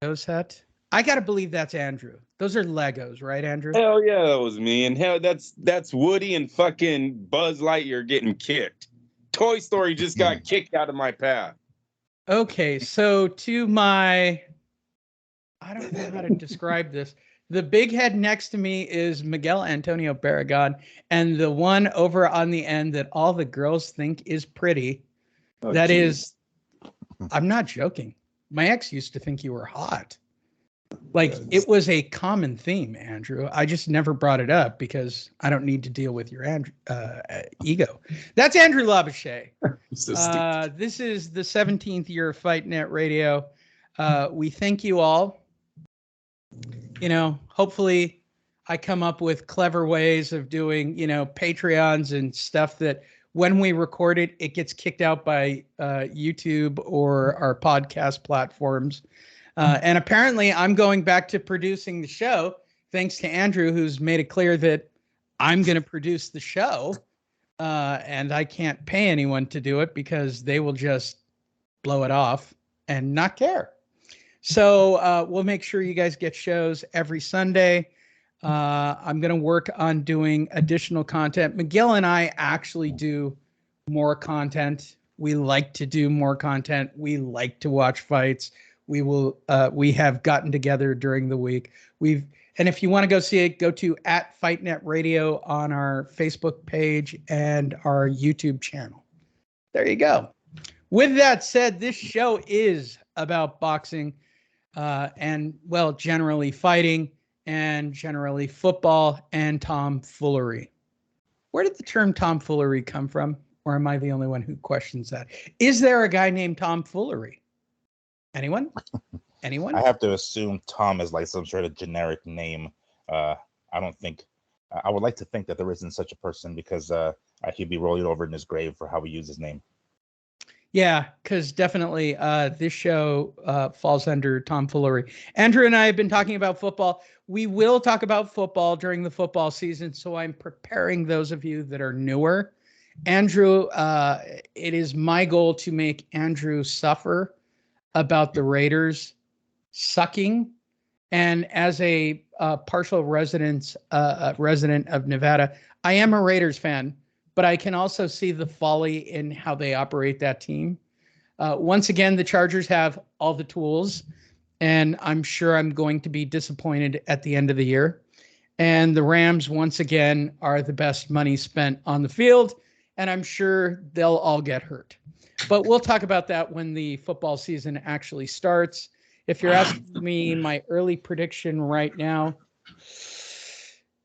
Lego set. I gotta believe that's Andrew. Those are Legos, right, Andrew? Hell yeah, that was me. And hell, that's Woody and fucking Buzz Lightyear getting kicked. Toy Story just got kicked out of my path. Okay, so I don't know how to describe this. The big head next to me is Miguel Antonio Barragan, and the one over on the end that all the girls think is pretty, that is, I'm not joking. My ex used to think you were hot. Like, it was a common theme, Andrew. I just never brought it up because I don't need to deal with your ego. That's Andrew Labouche. This is the 17th year of Fight Net Radio. We thank you all. You know, hopefully I come up with clever ways of doing, Patreons and stuff that when we record it, it gets kicked out by YouTube or our podcast platforms. And apparently I'm going back to producing the show, thanks to Andrew, who's made it clear that I'm going to produce the show. And I can't pay anyone to do it because they will just blow it off and not care. So we'll make sure you guys get shows every Sunday. I'm going to work on doing additional content. Miguel and I actually do more content. We like to do more content. We like to watch fights. We have gotten together during the week. And if you want to go see it, go to @FightNet Radio on our Facebook page and our YouTube channel. There you go. With that said, this show is about boxing and, well, generally fighting and generally football and tomfoolery. Where did the term tomfoolery come from? Or am I the only one who questions that? Is there a guy named Tomfoolery? Anyone? I have to assume Tom is like some sort of generic name. I don't think, I would like to think that there isn't such a person because he'd be rolling over in his grave for how we use his name. Yeah, because definitely this show falls under tomfoolery. Andrew and I have been talking about football. We will talk about football during the football season, so I'm preparing those of you that are newer. Andrew, it is my goal to make Andrew suffer about the Raiders sucking. And as a partial resident of Nevada, I am a Raiders fan, but I can also see the folly in how they operate that team. Once again, the Chargers have all the tools, and I'm sure I'm going to be disappointed at the end of the year. And the Rams, once again, are the best money spent on the field, and I'm sure they'll all get hurt. But we'll talk about that when the football season actually starts. If you're asking me my early prediction right now,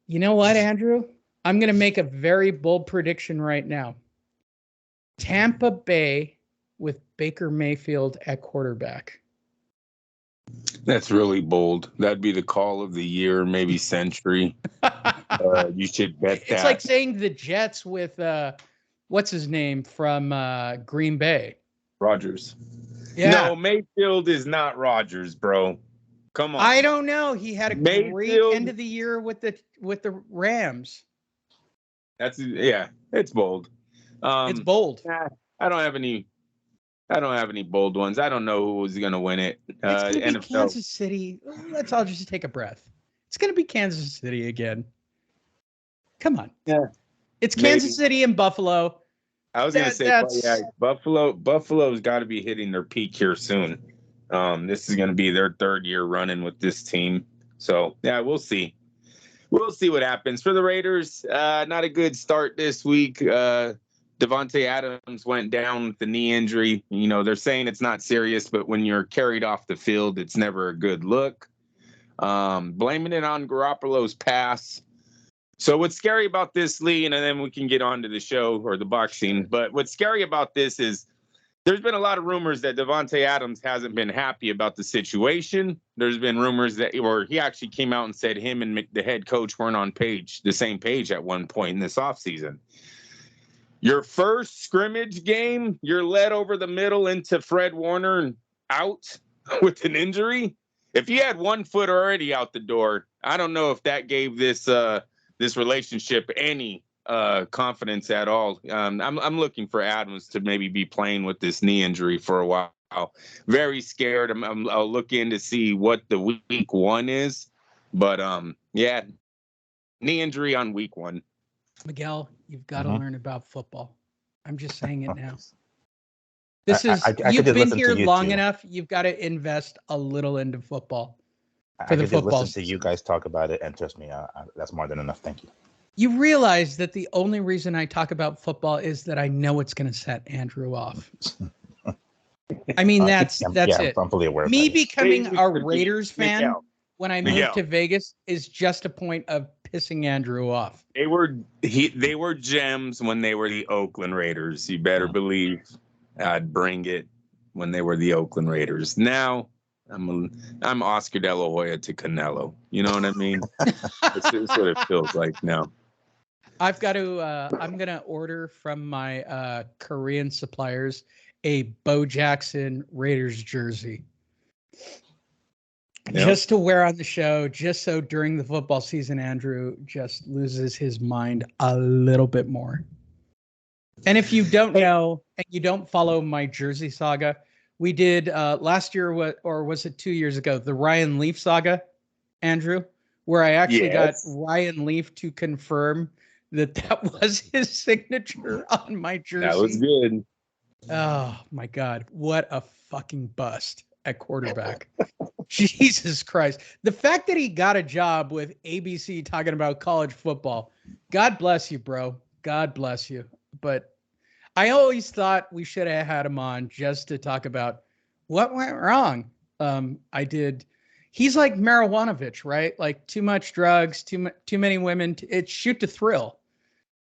you know what, Andrew? I'm going to make a very bold prediction right now. Tampa Bay with Baker Mayfield at quarterback. That's really bold. That'd be the call of the year, maybe century. You should bet that. It's like saying the Jets with, what's his name from Green Bay? Rodgers. Yeah. No, Mayfield is not Rodgers, bro. Come on. I don't know. He had a great end of the year with the Rams. It's bold. It's bold. I don't have any bold ones. I don't know who's going to win it. It's going to be Kansas City. Let's all just take a breath. It's going to be Kansas City again. Come on. Yeah. It's Kansas City and Buffalo. I was going to say, Buffalo's got to be hitting their peak here soon. This is going to be their third year running with this team. So, yeah, we'll see. We'll see what happens. For the Raiders, not a good start this week. Davante Adams went down with the knee injury. You know, they're saying it's not serious, but when you're carried off the field, it's never a good look. Blaming it on Garoppolo's pass. So what's scary about this, Lee, and then we can get on to the show or the boxing, but what's scary about this is there's been a lot of rumors that Davante Adams hasn't been happy about the situation. There's been rumors that, or he actually came out and said him and the head coach weren't on the same page at one point in this offseason. Your first scrimmage game, you're led over the middle into Fred Warner and out with an injury. If you had 1 foot already out the door, I don't know if that gave this relationship any confidence at all. I'm looking for Adams to maybe be playing with this knee injury for a while Very scared. I'll look in to see what the week 1 is. But yeah, knee injury on week 1. Miguel, you've got to learn about football. I'm just saying it now. This is you've been here long enough. You've got to invest a little into football. I could just listen to you guys talk about it, and trust me, that's more than enough. Thank you. You realize that the only reason I talk about football is that I know it's going to set Andrew off. I mean, that's it. I'm fully aware of Me that. becoming a Raiders fan when I moved to Vegas is just a point of pissing Andrew off. They were gems when they were the Oakland Raiders. You better believe I'd bring it when they were the Oakland Raiders. Now I'm Oscar De La Hoya to Canelo. You know what I mean? It's what it feels like now. I've got to. I'm gonna order from my Korean suppliers a Bo Jackson Raiders jersey, just to wear on the show, just so during the football season, Andrew just loses his mind a little bit more. And if you don't know and you don't follow my jersey saga, we did last year, or was it 2 years ago, the Ryan Leaf saga, Andrew, where I actually got Ryan Leaf to confirm that was his signature on my jersey. That was good. Oh my God, what a fucking bust at quarterback. Jesus Christ. The fact that he got a job with ABC talking about college football, God bless you, bro. God bless you. But I always thought we should have had him on just to talk about what went wrong. I did. He's like Marijuanovich, right? Like too much drugs, too many women. It's shoot to thrill.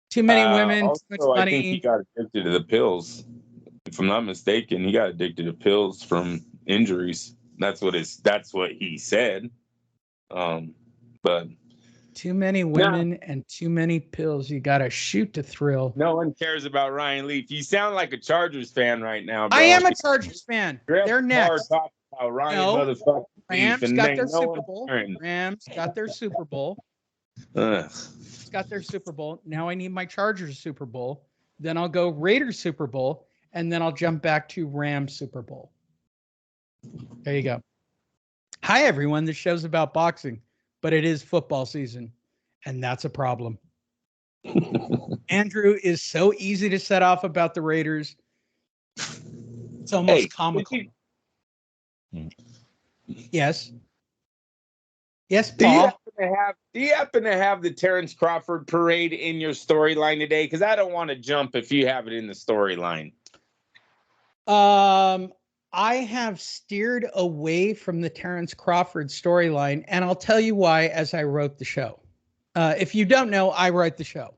Too many women, also, too much money. I think he got addicted to the pills. If I'm not mistaken, he got addicted to pills from injuries. That's what he said. But too many women and too many pills. You got to shoot to thrill. No one cares about Ryan Leaf. You sound like a Chargers fan right now, bro. I am a Chargers fan. They're next. Rams got their Super Bowl. Rams got their Super Bowl. Got their Super Bowl. Now I need my Chargers Super Bowl. Then I'll go Raiders Super Bowl. And then I'll jump back to Rams Super Bowl. There you go. Hi, everyone. This show's about boxing, but it is football season. And that's a problem. Andrew is so easy to set off about the Raiders. It's almost comical. Yes. Yes, Paul. Do you happen to have the Terrence Crawford parade in your storyline today? Because I don't want to jump if you have it in the storyline. I have steered away from the Terrence Crawford storyline, and I'll tell you why as I wrote the show. If you don't know, I write the show.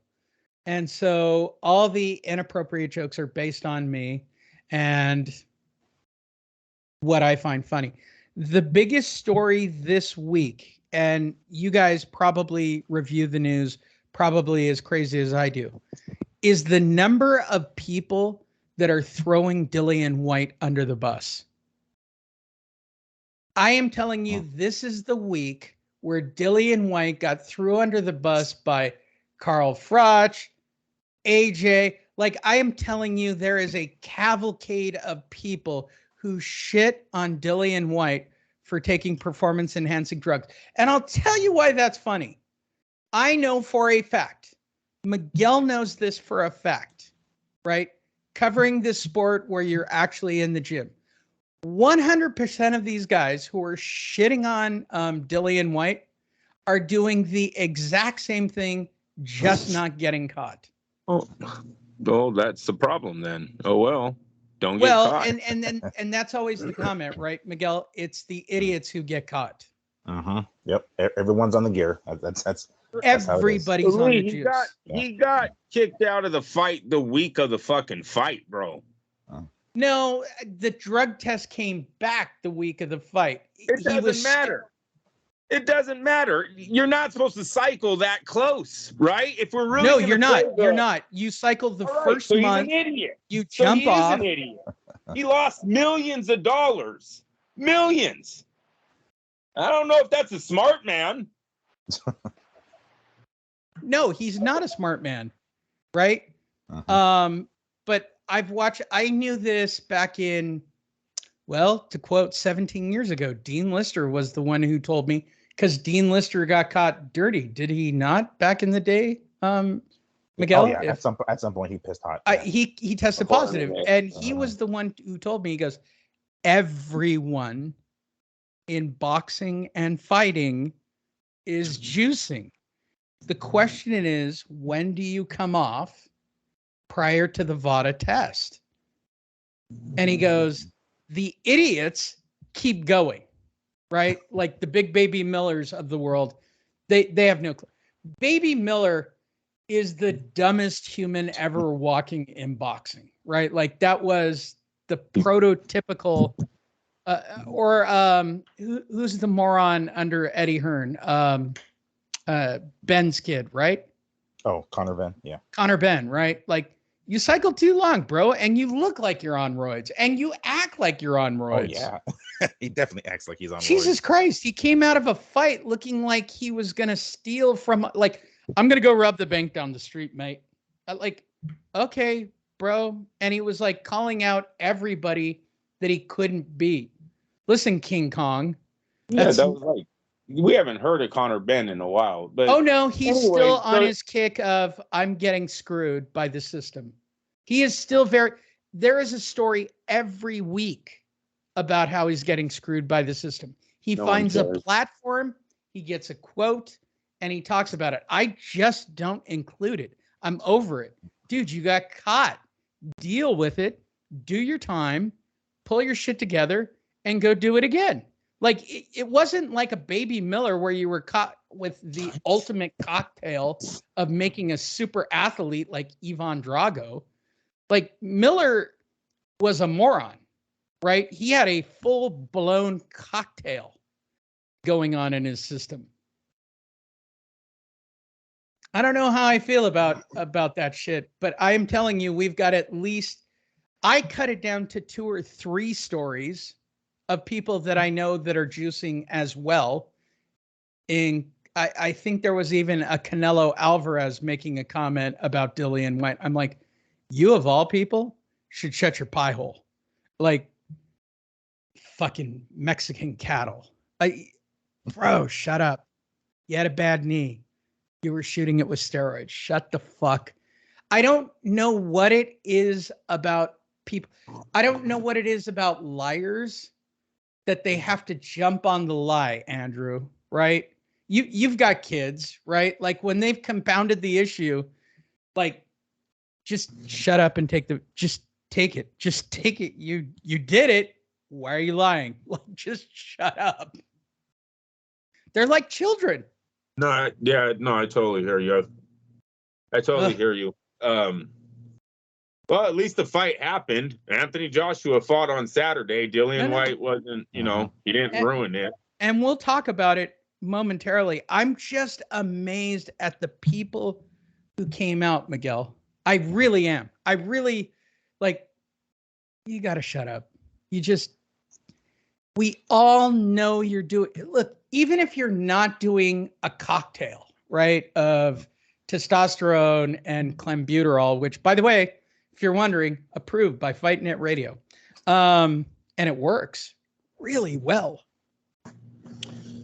And so all the inappropriate jokes are based on me and what I find funny. The biggest story this week, and you guys probably review the news probably as crazy as I do, is the number of people that are throwing Dillian White under the bus. I am telling you, this is the week where Dillian White got thrown under the bus by Carl Froch, AJ. Like, I am telling you, there is a cavalcade of people who shit on Dillian White for taking performance-enhancing drugs. And I'll tell you why that's funny. I know for a fact, Miguel knows this for a fact, right? Covering this sport where you're actually in the gym. 100% of these guys who are shitting on Dillian White are doing the exact same thing, just not getting caught. Oh, that's the problem then. Oh, well, don't get caught. And that's always the comment, right, Miguel? It's the idiots who get caught. Yep. Everyone's on the gear. That's everybody's on the juice. He got kicked out of the fight the week of the fucking fight, bro. No, the drug test came back the week of the fight. It doesn't matter. It doesn't matter. You're not supposed to cycle that close, right? If we're really no, you're not. You're not. You cycled the first month. He's an idiot. You jump off. He's an idiot. He lost millions of dollars. Millions. I don't know if that's a smart man. No, he's not a smart man, right? But I knew this back in Well, to quote 17 years ago, Dean Lister was the one who told me, because Dean Lister got caught dirty. Did he not back in the day, Miguel? Oh yeah, at some point he pissed hot. Yeah. He tested positive, and he was the one who told me, he goes, everyone in boxing and fighting is juicing. The question is, when do you come off prior to the VADA test? And he goes, the idiots keep going, right? Like the big Baby Millers of the world, they have no clue. Baby Miller is the dumbest human ever walking in boxing, right? Like that was the prototypical, who's the moron under Eddie Hearn? Ben's kid, right? Oh, Conor Ben, yeah. Conor Ben, right? Like you cycle too long, bro, and you look like you're on roids, and you act like you're on roids. Oh yeah, he definitely acts like he's on. Jesus roids. Christ, he came out of a fight looking like he was gonna steal from, like, I'm gonna go rob the bank down the street, mate. Like, okay, bro, and he was like calling out everybody that he couldn't beat. Listen, King Kong. Yeah, that was like, we haven't heard of Conor Ben in a while. But oh no, he's still on his kick of I'm getting screwed by the system. He is still there is a story every week about how he's getting screwed by the system. He finds a platform, he gets a quote, and he talks about it. I just don't include it. I'm over it. Dude, you got caught. Deal with it. Do your time. Pull your shit together and go do it again. Like, it wasn't like a Baby Miller where you were caught with the ultimate cocktail of making a super athlete like Ivan Drago. Like, Miller was a moron, right? He had a full-blown cocktail going on in his system. I don't know how I feel about that shit, but I am telling you, we've got at least, I cut it down to 2 or 3 stories of people that I know that are juicing as well. I think there was even a Canelo Alvarez making a comment about Dillian White. I'm like, you of all people should shut your pie hole. Like, fucking Mexican cattle. Bro, shut up. You had a bad knee. You were shooting it with steroids. Shut the fuck. I don't know what it is about people. I don't know what it is about liars that they have to jump on the lie, Andrew, right? You've got kids, right? Like when they've compounded the issue, like just shut up and just take it. Just take it. You did it. Why are you lying? Like, just shut up. They're like children. No, I totally hear you. I totally hear you. Well, at least the fight happened. Anthony Joshua fought on Saturday. Dillian White wasn't, he didn't ruin it. And we'll talk about it momentarily. I'm just amazed at the people who came out, Miguel. I really am. I really, like, you got to shut up. We all know you're doing, look, even if you're not doing a cocktail, right, of testosterone and clenbuterol, which, by the way, if you're wondering, approved by Fight Net Radio. And it works really well.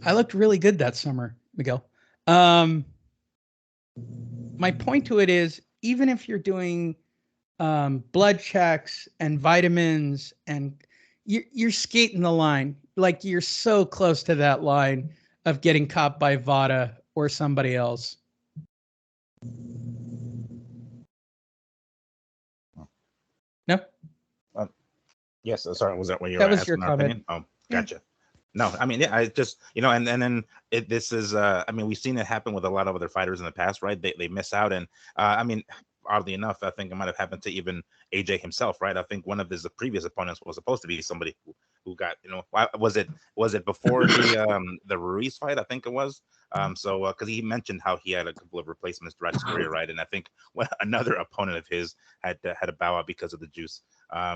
I looked really good that summer, Miguel. My point to it is, even if you're doing blood checks and vitamins, and you're skating the line, like you're so close to that line of getting caught by VADA or somebody else. No. Yes. Sorry. Was that what you were That was asking your our comment. opinion? Oh, gotcha. No, I mean, yeah, I just, and then this is, I mean, we've seen it happen with a lot of other fighters in the past, right? They miss out. And I mean, oddly enough, I think it might have happened to even AJ himself, right? I think one of his previous opponents was supposed to be somebody who got, was it before the Ruiz fight? I think it was. So because he mentioned how he had a couple of replacements throughout his career, right? And I think another opponent of his had a bow out because of the juice.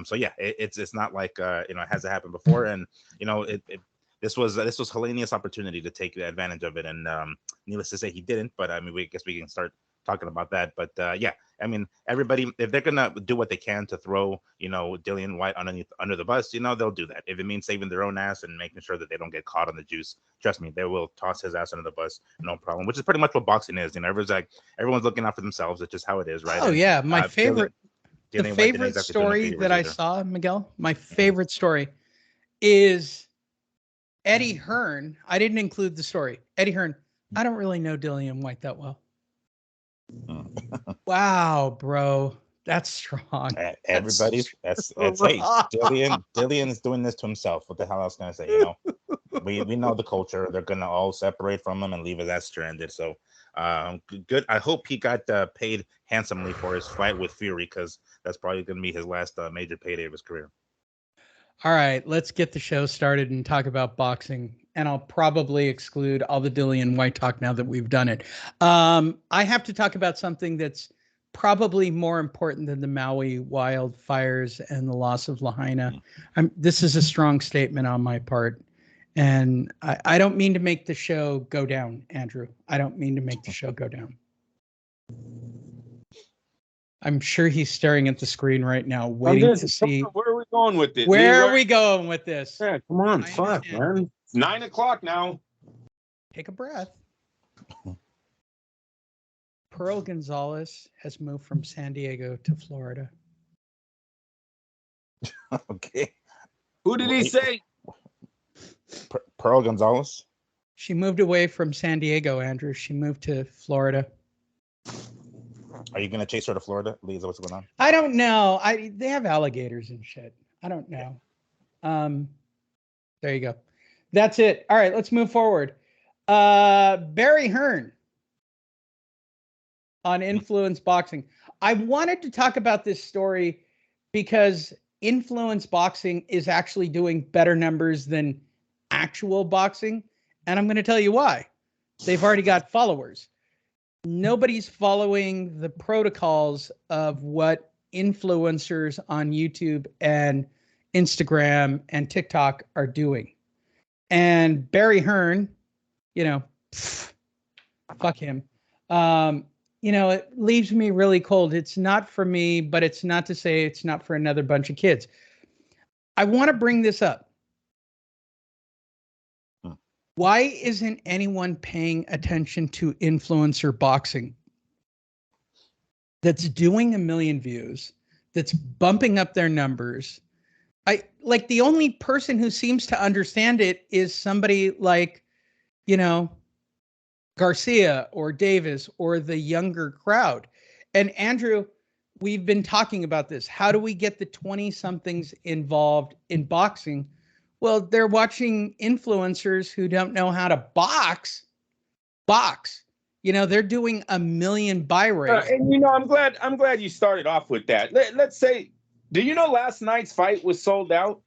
So yeah, it's not like it hasn't happened before, and this was Helenius' opportunity to take advantage of it, and needless to say, he didn't. But I mean, we guess we can start talking about that. But yeah, I mean, everybody, if they're gonna do what they can to throw, Dillian White under the bus, they'll do that. If it means saving their own ass and making sure that they don't get caught on the juice, trust me, they will toss his ass under the bus, no problem. Which is pretty much what boxing is. Everyone's looking out for themselves. It's just how it is, right? Oh, yeah, my favorite. The favorite story that I either. saw, Miguel, my favorite story is Eddie Hearn. I didn't include the story. Eddie Hearn. I don't really know Dillian White that well. Wow, bro. That's strong. Everybody, that's hey, Dillian's doing this to himself. What the hell else can I say? We know the culture. They're gonna all separate from him and leave his ass stranded. So good. I hope he got paid handsomely for his fight with Fury, because that's probably going to be his last major payday of his career. All right, let's get the show started and talk about boxing. And I'll probably exclude all the Dillian White talk now that we've done it. I have to talk about something that's probably more important than the Maui wildfires and the loss of Lahaina. This is a strong statement on my part. And I don't mean to make the show go down, Andrew. I don't mean to make the show go down. I'm sure he's staring at the screen right now, waiting to see. Where are we going with this? Where are we going with this? Yeah, come on. Fuck, man. It's 9 o'clock now. Take a breath. Pearl Gonzalez has moved from San Diego to Florida. Okay. Who did he say? Pearl Gonzalez? She moved away from San Diego, Andrew. She moved to Florida. Are you going to chase her to Florida, Lisa? What's going on? I don't know. They have alligators and shit. I don't know. There you go. That's it. All right, let's move forward. Barry Hearn on Influence Boxing. I wanted to talk about this story because Influence Boxing is actually doing better numbers than actual boxing. And I'm going to tell you why. They've already got followers. Nobody's following the protocols of what influencers on YouTube and Instagram and TikTok are doing. And Barry Hearn, fuck him. It leaves me really cold. It's not for me, but it's not to say it's not for another bunch of kids. I want to bring this up. Why isn't anyone paying attention to influencer boxing that's doing 1 million views, that's bumping up their numbers? The only person who seems to understand it is somebody like, Garcia or Davis or the younger crowd. And Andrew, we've been talking about this. How do we get the 20-somethings involved in boxing? Well, they're watching influencers who don't know how to box. They're doing 1 million buy rates. And I'm glad you started off with that. Let's say, do you know last night's fight was sold out?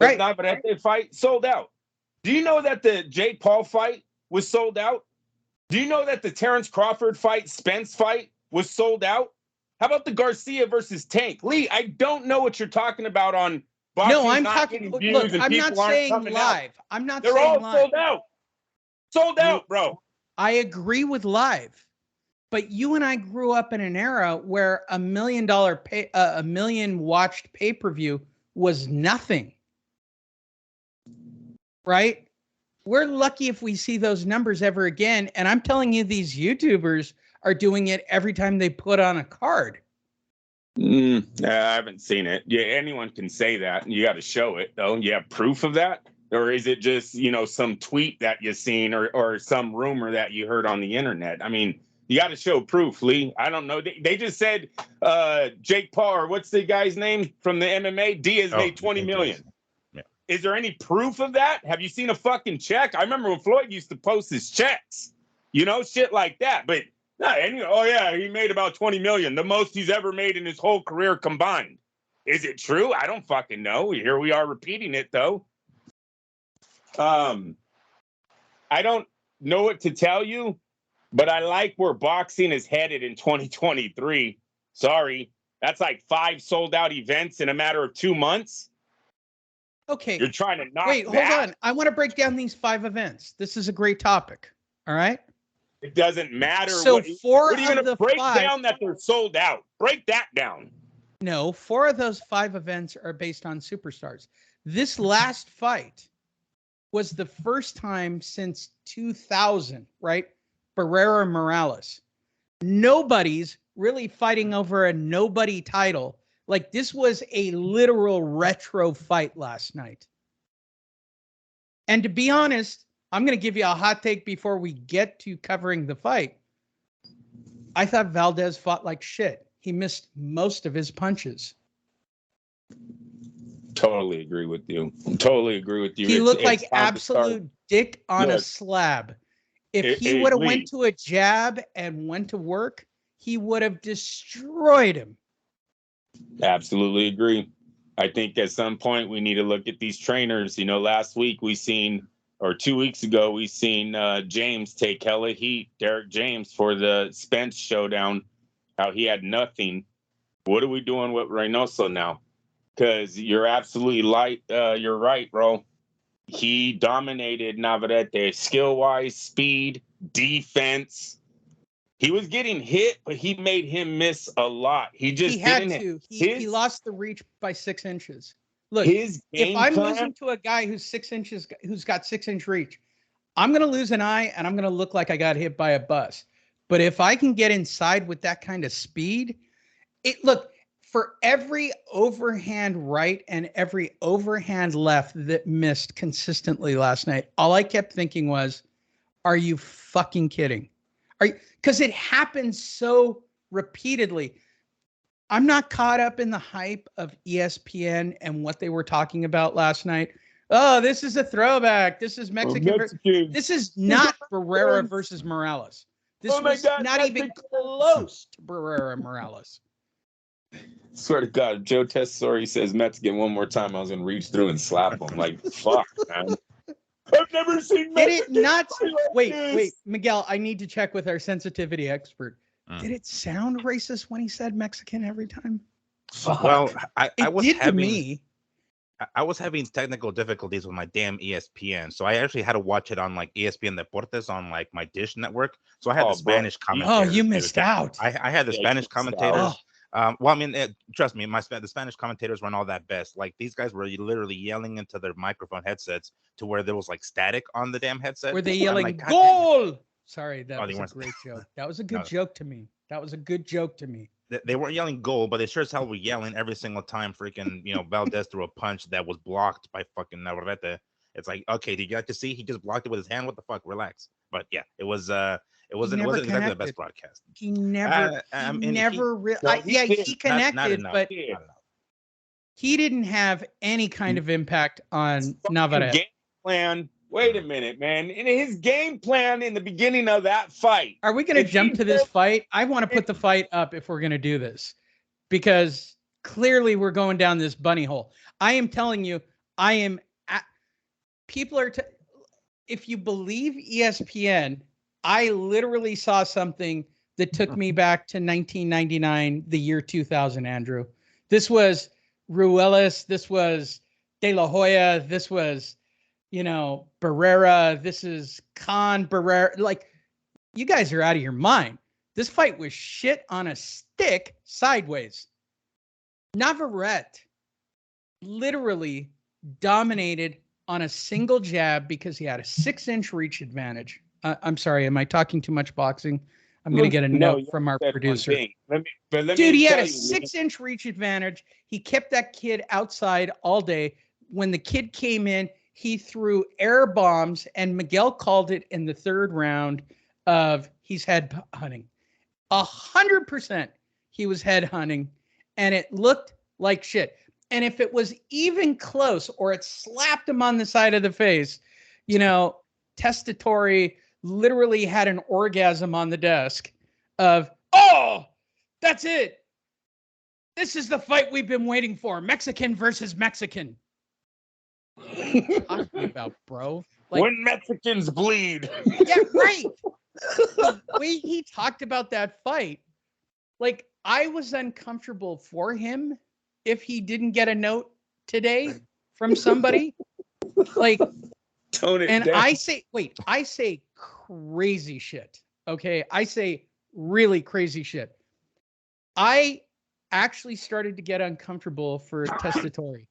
Right. The Navarrete fight sold out. Do you know that the Jake Paul fight was sold out? Do you know that the Terrence Crawford fight, Spence fight was sold out? How about the Garcia versus Tank? Lee, I don't know what you're talking about on boxing. No, I'm talking. Look, I'm not saying live. I'm not saying live. They're all sold out. Sold out, bro. I agree with live, but you and I grew up in an era where $1 million watched pay-per-view was nothing, right? We're lucky if we see those numbers ever again. And I'm telling you, these YouTubers are doing it every time they put on a card. I haven't seen it. Yeah, anyone can say that. You got to show it, though. You have proof of that? Or is it just, some tweet that you've seen or some rumor that you heard on the internet? I mean, you got to show proof, Lee. I don't know. They just said Jake Paul, or what's the guy's name from the MMA? Diaz made $20 million. Yeah. Is there any proof of that? Have you seen a fucking check? I remember when Floyd used to post his checks, shit like that. But he made about 20 million, the most he's ever made in his whole career combined. Is it true? I don't fucking know. Here we are repeating it, though. I don't know what to tell you, but I like where boxing is headed in 2023. Sorry, that's like 5 sold out events in a matter of 2 months. Okay. You're trying to knock Wait, hold on. I want to break down these 5 events. This is a great topic. All right. It doesn't matter. So what are you going to break down that they're sold out? Break that down. No, 4 of those 5 events are based on superstars. This last fight was the first time since 2000, right? Barrera Morales. Nobody's really fighting over a nobody title. Like, this was a literal retro fight last night. And to be honest, I'm going to give you a hot take before we get to covering the fight. I thought Valdez fought like shit. He missed most of his punches. Totally agree with you. Totally agree with you. He looked like absolute dick on a slab. If he would have went to a jab and went to work, he would have destroyed him. Absolutely agree. I think at some point we need to look at these trainers. You know, last week we seen, or 2 weeks ago, we seen James take hella heat, Derek James, for the Spence showdown, how he had nothing. What are we doing with Reynoso now? Because you're absolutely you're right, bro. He dominated Navarrete skill-wise, speed, defense. He was getting hit, but he made him miss a lot. He had to. He lost the reach by 6 inches. Look, if I'm losing to a guy who's 6 inches, who's got 6-inch reach, I'm going to lose an eye and I'm going to look like I got hit by a bus. But if I can get inside with that kind of speed, look, for every overhand right and every overhand left that missed consistently last night, all I kept thinking was, are you fucking kidding? Because it happens so repeatedly. I'm not caught up in the hype of ESPN and what they were talking about last night. Oh, this is a throwback. This is Mexican. This is not Barrera versus Morales. This was not even close to Barrera Morales. Swear to God, Joe Tessori says Mexican one more time, I was going to reach through and slap him. Like, fuck, man. I've never seen Mexican. Did it not? Wait, Miguel, I need to check with our sensitivity expert. Did it sound racist when he said Mexican every time? Fuck. Well, I was having technical difficulties with my damn ESPN, so I actually had to watch it on like ESPN Deportes on like my Dish network. So I had the Spanish commentators. Oh, you missed out. I had the Spanish commentators. Well, I mean, trust me, the Spanish commentators weren't all that best. Like, these guys were literally yelling into their microphone headsets to where there was like static on the damn headset. Were they yelling, like, goal? Sorry, that was a great joke. That was a good joke to me. That was a good joke to me. They weren't yelling goal, but they sure as hell were yelling every single time freaking, Valdez threw a punch that was blocked by fucking Navarrete. It's like, okay, did you like to see? He just blocked it with his hand. What the fuck? Relax. But yeah, it wasn't exactly the best broadcast. He never he connected, but he didn't have any kind of impact on Navarrete. Game plan. Wait a minute, man. In his game plan in the beginning of that fight. Are we going to jump to this fight? I want to put the fight up if we're going to do this, because clearly we're going down this bunny hole. I am telling you, if you believe ESPN, I literally saw something that took me back to 1999, the year 2000, Andrew. This was Ruelas. This was De La Hoya. This was, Barrera. This is Khan Barrera. Like, you guys are out of your mind. This fight was shit on a stick sideways. Navarrete literally dominated on a single jab because he had a 6-inch reach advantage. I'm sorry, am I talking too much boxing? I'm going to get a note from our producer. Dude, he had a 6-inch reach advantage. He kept that kid outside all day. When the kid came in, he threw air bombs, and Miguel called it in the 3rd round of he's head hunting. 100% he was head hunting, and it looked like shit. And if it was even close or it slapped him on the side of the face, Testatory literally had an orgasm on the desk of, oh, that's it. This is the fight we've been waiting for. Mexican versus Mexican. What are you talking about, bro? Like, when Mexicans bleed. Yeah, right. The way he talked about that fight, like, I was uncomfortable for him if he didn't get a note today from somebody. Like, tone it and down. I say crazy shit. Okay, I say really crazy shit. I actually started to get uncomfortable for Testatori.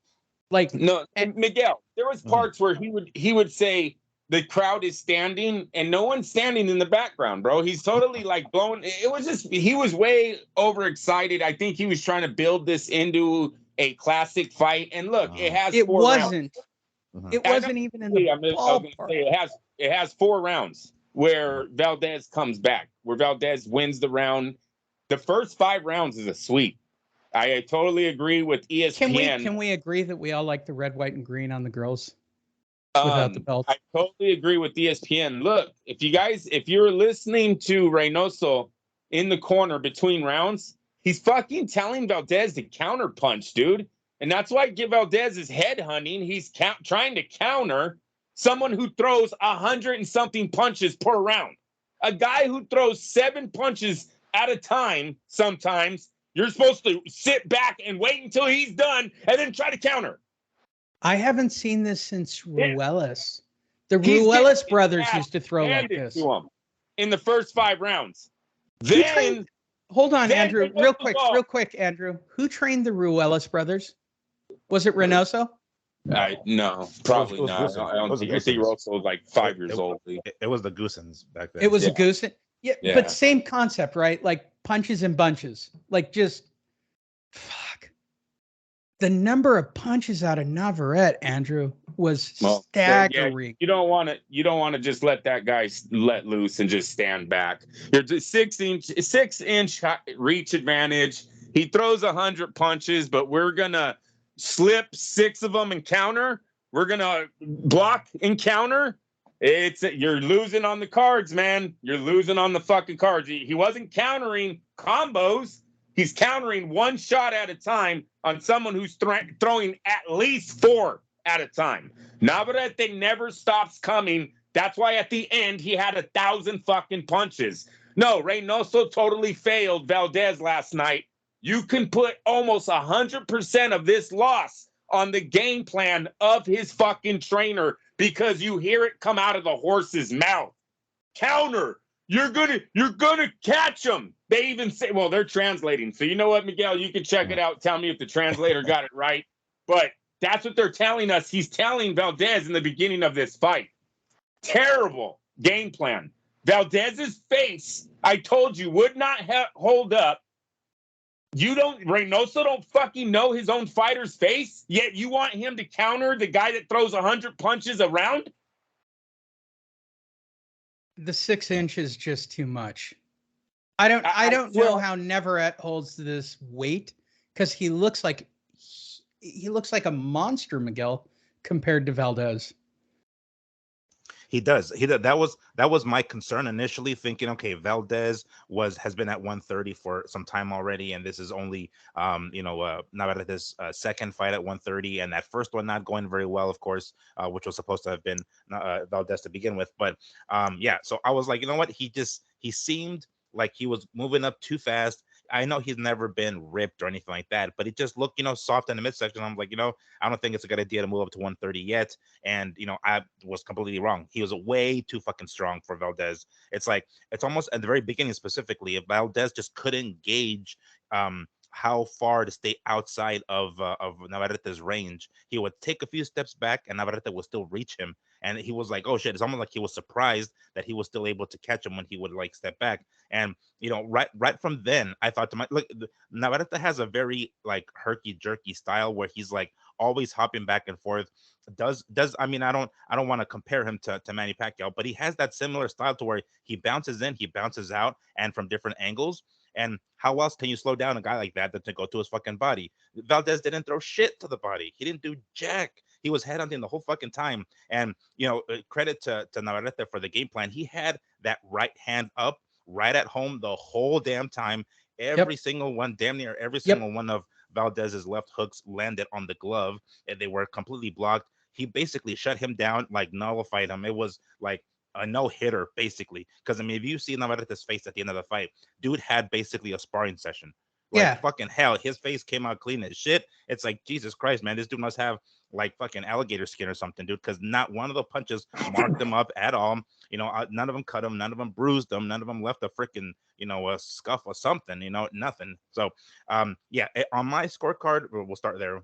Like, No, and Miguel, there was parts where he would say the crowd is standing and no one's standing in the background, bro. He's totally like blowing. It was just he was way overexcited. I think he was trying to build this into a classic fight. And look, it has it 4 rounds. wasn't. It wasn't even in the I was gonna ballpark. say it has 4 rounds where Valdez comes back, where Valdez wins the round. The first 5 rounds is a sweep. I totally agree with ESPN. Can we agree that we all like the red, white, and green on the girls without the belt? I totally agree with ESPN. Look, if you're listening to Reynoso in the corner between rounds, he's fucking telling Valdez to counter punch, dude. And that's why Valdez is head hunting. He's trying to counter someone who throws 100 and something punches per round. A guy who throws 7 punches at a time sometimes. You're supposed to sit back and wait until he's done and then try to counter. I haven't seen this since Ruelas. The Ruelas brothers used to throw like this. To him in the first 5 rounds. Then, hold on, Andrew, real quick, Andrew. Who trained the Ruelas brothers? Was it Reynoso? No, probably not. I don't think. I think Russell was like 5 years old. It was the Goosens back then. It was a Goosen. Yeah, but same concept, right? Like punches and bunches. Like just fuck. The number of punches out of Navarrete, Andrew, was staggering. You don't want to just let that guy let loose and just stand back. You're just 6-inch reach advantage. He throws 100 punches, but we're gonna slip 6 of them and counter. We're gonna block and counter. You're losing on the cards, man. You're losing on the fucking cards. He wasn't countering combos. He's countering one shot at a time on someone who's throwing at least 4 at a time. Navarrete never stops coming. That's why at the end he had 1,000 fucking punches. No, Reynoso totally failed Valdez last night. You can put almost 100% of this loss on the game plan of his fucking trainer because you hear it come out of the horse's mouth. Counter. You're gonna catch him. They even say, well, they're translating. So you know what, Miguel? You can check it out. Tell me if the translator got it right. But that's what they're telling us. He's telling Valdez in the beginning of this fight. Terrible game plan. Valdez's face, I told you, would not hold up. Reynoso don't fucking know his own fighter's face, yet you want him to counter the guy that throws 100 punches around? The 6 inch is just too much. I don't know how Navarrete holds this weight because he looks like a monster, Miguel, compared to Valdez. He does. That was my concern initially, thinking, okay, Valdez has been at 130 for some time already, and this is only Navarrete's second fight at 130, and that first one not going very well, of course, which was supposed to have been Valdez to begin with. But so I was like, you know what? He seemed like he was moving up too fast. I know he's never been ripped or anything like that, but he just looked, soft in the midsection. I'm like, I don't think it's a good idea to move up to 130 yet. And, I was completely wrong. He was way too fucking strong for Valdez. It's almost at the very beginning specifically, if Valdez just couldn't gauge how far to stay outside of Navarrete's range, he would take a few steps back and Navarrete would still reach him. And he was like, oh shit, it's almost like he was surprised that he was still able to catch him when he would like step back. And, right from then, I thought to myself, look, Navarrete has a very like herky jerky style where he's like always hopping back and forth. I mean, I don't want to compare him to Manny Pacquiao, but he has that similar style to where he bounces in, he bounces out, and from different angles. And how else can you slow down a guy like that to go to his fucking body? Valdez didn't throw shit to the body. He didn't do jack. He was headhunting the whole fucking time. And, credit to Navarrete for the game plan. He had that right hand up right at home the whole damn time. Every single one, damn near every single one of Valdez's left hooks landed on the glove, and they were completely blocked. He basically shut him down, like nullified him. It was like a no-hitter, basically. Because, I mean, if you see Navarrete's face at the end of the fight, dude had basically a sparring session. like fucking hell. His face came out clean as shit. It's like, Jesus Christ, man, this dude must have like fucking alligator skin or something, dude, because not one of the punches marked him up at all. None of them cut him, none of them bruised him, none of them left a freaking, a scuff or something, nothing. So, on my scorecard, we'll start there.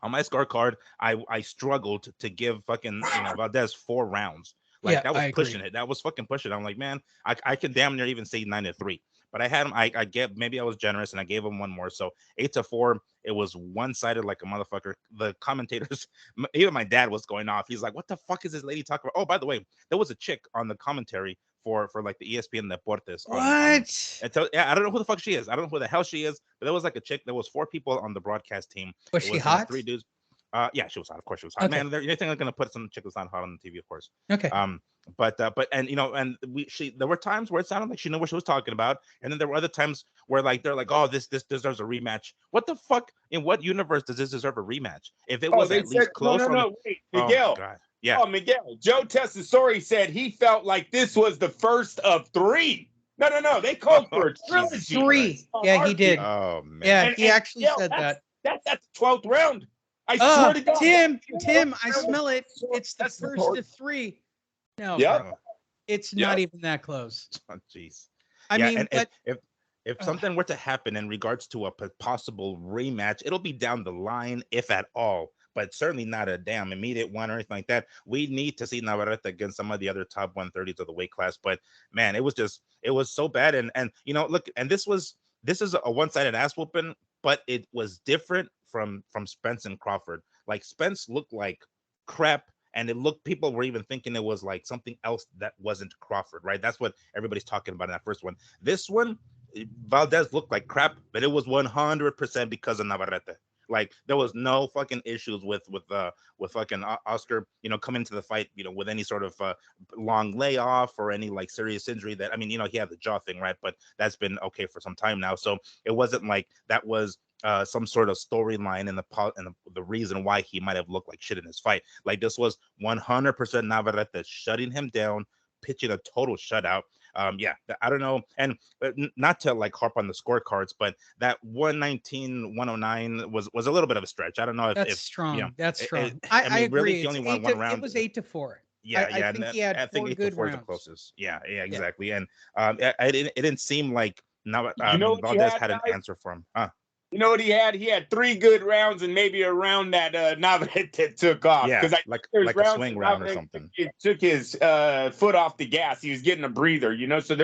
On my scorecard, I struggled to give fucking Valdez 4 rounds. Like that was pushing it. That was fucking pushing it. I'm like, man, I could damn near even say 9-3. But I had him. Maybe I was generous and I gave him one more. So 8-4. It was one-sided like a motherfucker. The commentators, even my dad was going off. He's like, what the fuck is this lady talking about? Oh, by the way, there was a chick on the commentary for like the ESPN Deportes. What? I don't know who the fuck she is. I don't know who the hell she is. But there was like a chick. There was 4 people on the broadcast team. Was she hot? 3 dudes. Yeah, she was hot. Of course, she was hot. Okay. Man, you think I'm gonna put some chick that's not hot on the TV? Of course. Okay. But there were times where it sounded like she knew what she was talking about, and then there were other times where like they're like, oh, this deserves a rematch. What the fuck? In what universe does this deserve a rematch? If it was at least close. No, wait, Miguel. Oh, God. Yeah. Oh, Miguel. Joe Tessitore said he felt like this was the first of 3. No. They called for a trilogy. 3. Yeah, he did. Oh man. Yeah, he actually said that. That's at the 12th round. I swear to God. Tim, I smell it. It's the first of 3. No, it's not even that close. Oh, jeez. I mean, but if something were to happen in regards to a possible rematch, it'll be down the line, if at all. But certainly not a damn immediate one or anything like that. We need to see Navarrete against some of the other top 130s of the weight class. But man, it was so bad. And look, and this is a one-sided ass whooping, but it was different from Spence and Crawford. Like Spence looked like crap, and people were even thinking it was like something else that wasn't Crawford, right? That's what everybody's talking about in that first one. This one, Valdez looked like crap, but it was 100% because of Navarrete. Like there was no fucking issues with fucking Oscar, coming to the fight, with any sort of long layoff or any like serious injury. That, I mean, he had the jaw thing, right? But that's been okay for some time now. So it wasn't like that was some sort of storyline in the reason why he might have looked like shit in his fight. Like this was 100% Navarrete shutting him down, pitching a total shutout. I don't know, and not to like harp on the scorecards, but that 119-109 was a little bit of a stretch. I don't know if that's strong. That's strong. I agree. Really, he only won 1 round. It was 8-4. Yeah, I think he had 4 good rounds. The closest. Yeah, exactly. And it didn't seem like Valdez had an answer for him. You know what he had? He had 3 good rounds and maybe a round that Navarrete took off. Yeah, like a swing round or something. It took his foot off the gas. He was getting a breather, So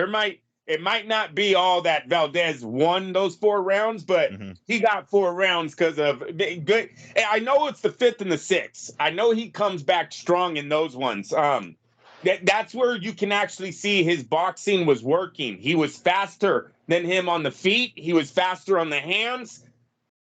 it might not be all that Valdez won those 4 rounds, but he got 4 rounds because of good. I know it's the 5th and the 6th. I know he comes back strong in those ones. That's where you can actually see his boxing was working. He was faster than him on the feet. He was faster on the hands.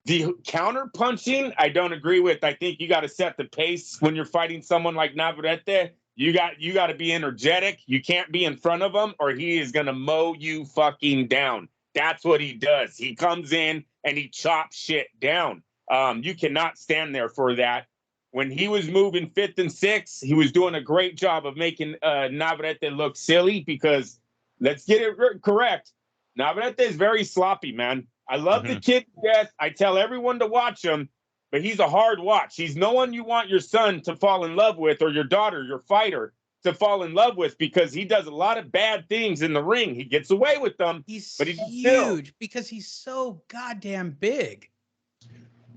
The counter punching, I don't agree with. I think you got to set the pace when you're fighting someone like Navarrete. You got to be energetic. You can't be in front of him or he is going to mow you fucking down. That's what he does. He comes in and he chops shit down. You cannot stand there for that. When he was moving 5th and 6th, he was doing a great job of making Navarrete look silly because let's get it correct. Navarrete is very sloppy, man. I love the kid to death. I tell everyone to watch him, but he's a hard watch. He's no one you want your son to fall in love with or your daughter, your fighter, to fall in love with because he does a lot of bad things in the ring. He gets away with them. But he's huge because he's so goddamn big.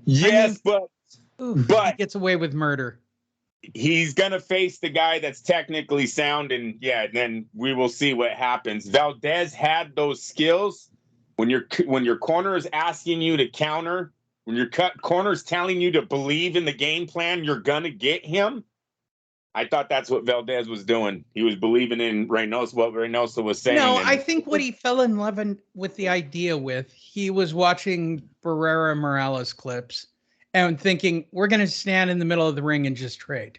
Yes, but he gets away with murder. He's going to face the guy that's technically sound, and then we will see what happens. Valdez had those skills. When your corner is asking you to counter, when your corner is telling you to believe in the game plan, you're going to get him. I thought that's what Valdez was doing. He was believing in Reynoso, what Reynoso was saying. No, I think what he fell in love with the idea with, he was watching Barrera Morales clips and thinking, we're going to stand in the middle of the ring and just trade.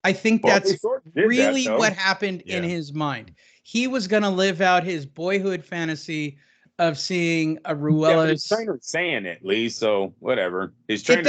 I think that's really what happened in his mind. He was going to live out his boyhood fantasy of seeing a Ruelas. His trainer's saying it, Lee, so whatever. His trainer it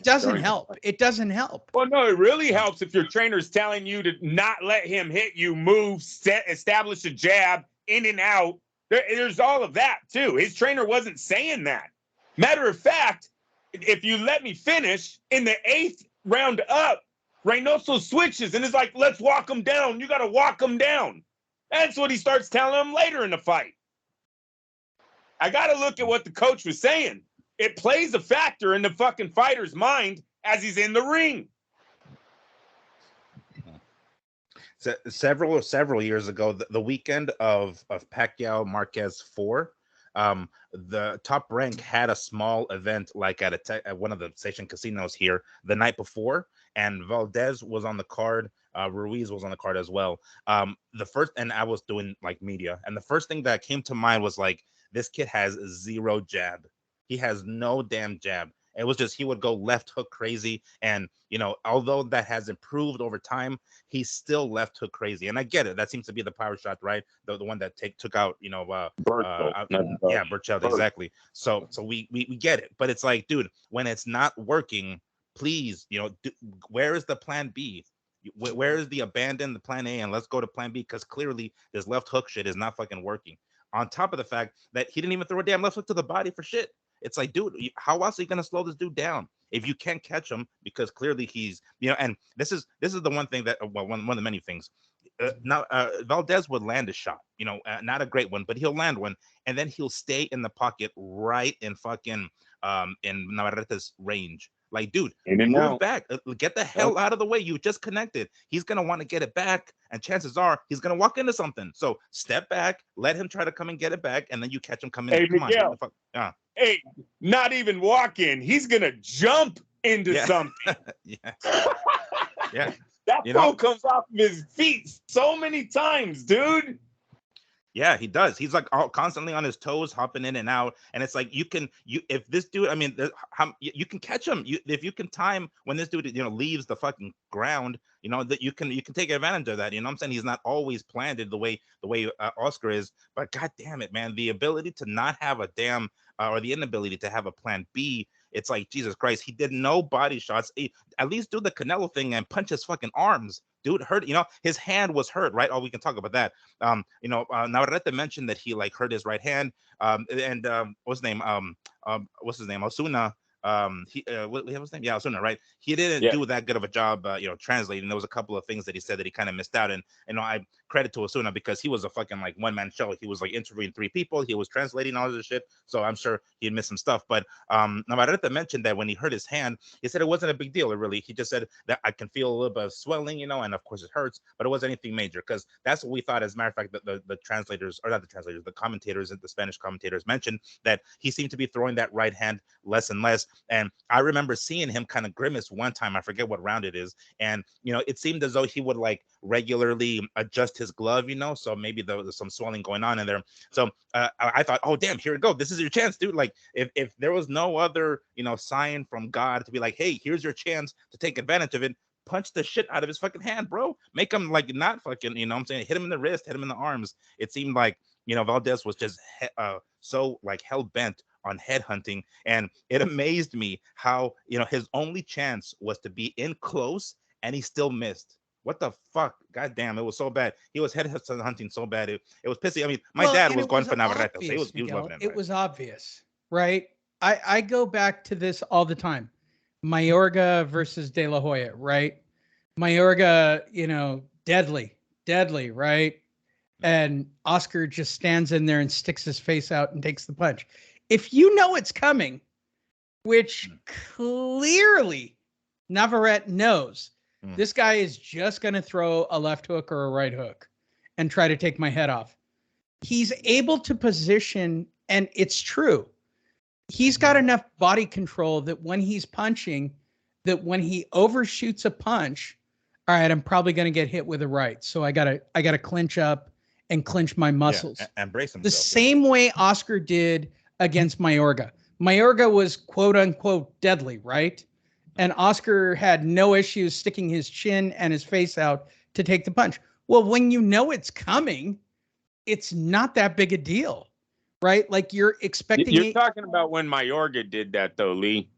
doesn't help. It doesn't help. Well, no, it really helps if your trainer's telling you to not let him hit you, move, establish a jab, in and out, There's all of that too. His trainer wasn't saying that. Matter of fact, if you let me finish, in the 8th round up, Reynoso switches and is like, let's walk him down. You got to walk him down. That's what he starts telling him later in the fight. I got to look at what the coach was saying. It plays a factor in the fucking fighter's mind as he's in the ring. So several years ago, the weekend of Pacquiao Marquez 4, the Top Rank had a small event like at one of the station casinos here the night before, and Valdez was on the card. Ruiz was on the card as well. And I was doing like media, and the first thing that came to mind was like, this kid has zero jab. He has no damn jab. It was just, he would go left hook crazy. And, you know, although that has improved over time, he's still left hook crazy. And I get it. That seems to be the power shot, right? The one that took out, you know, Burchell, exactly. So we get it. But it's like, dude, when it's not working, please, you know, where is the plan B? Where is the abandon the plan A and let's go to plan B? Because clearly this left hook shit is not fucking working. On top of the fact that he didn't even throw a damn left hook to the body for shit. It's like, dude, how else are you gonna slow this dude down if you can't catch him? Because clearly he's, you know, and this is the one thing that, well, one of the many things. Now Valdez would land a shot, you know, not a great one, but he'll land one, and then he'll stay in the pocket right in fucking in Navarrete's range. Like, dude, move back, get the hell out of the way. You just connected. He's gonna want to get it back, and chances are he's gonna walk into something. So step back, let him try to come and get it back, and then you catch him coming. Hey, come Miguel. on, Hey, not even walk in. He's gonna jump into something. Yeah. Yeah. That fool comes off of his feet so many times, dude. Yeah, he does. He's like constantly on his toes, hopping in and out. And it's like, if this dude, I mean, you can catch him. If you can time when this dude, you know, leaves the fucking ground, you know, that you can take advantage of that. You know what I'm saying? He's not always planted the way Oscar is, but god damn it, man, the ability to not have a damn or the inability to have a plan B. It's like, Jesus Christ, he did no body shots. At least do the Canelo thing and punch his fucking arms. Dude hurt, you know, his hand was hurt, right? Oh, we can talk about that. You know, Navarrete mentioned that he like hurt his right hand. And what's his name? Osuna. What was his name? Yeah, Osuna, right? He didn't do that good of a job, you know, translating. There was a couple of things that he said that he kind of missed out. And you know, I credit to Osuna because he was a fucking like one-man show. He was like interviewing 3 people. He was translating all of this shit. So I'm sure he missed some stuff. But Navarrete mentioned that when he hurt his hand, he said it wasn't a big deal. Really, he just said that I can feel a little bit of swelling, you know, and of course it hurts, but it wasn't anything major because that's what we thought. As a matter of fact, the translators, or not the translators, the commentators, the Spanish commentators mentioned that he seemed to be throwing that right hand less and less. And I remember seeing him kind of grimace one time. I forget what round it is. And, you know, it seemed as though he would like regularly adjust his glove, you know, so maybe there was some swelling going on in there. So I thought, oh, damn, here we go. This is your chance, dude. Like if there was no other, you know, sign from God to be like, hey, here's your chance to take advantage of it, punch the shit out of his fucking hand, bro. Make him like not fucking, you know what I'm saying, hit him in the wrist, hit him in the arms. It seemed like, you know, Valdez was just so like hell bent on headhunting, and it amazed me how, you know, his only chance was to be in close and he still missed. What the fuck? God damn, it was so bad. He was headhunting so bad. It was pissy. I mean, my dad was going for Navarrete, so he was loving it. It was obvious, right? I go back to this all the time. Mayorga versus De La Hoya, right? Mayorga, you know, deadly, right? And Oscar just stands in there and sticks his face out and takes the punch. If you know it's coming, which clearly Navarrete knows, this guy is just going to throw a left hook or a right hook and try to take my head off. He's able to position, and it's true. He's got enough body control that when he's punching, that when he overshoots a punch, all right, I'm probably going to get hit with a right. So I gotta clinch up and clinch my muscles. Yeah, and brace himself. The same way Oscar did against Mayorga. Mayorga was quote unquote deadly, right? And Oscar had no issues sticking his chin and his face out to take the punch. Well, when you know it's coming, it's not that big a deal, right? Like you're expecting. You're talking about when Mayorga did that, though, Lee.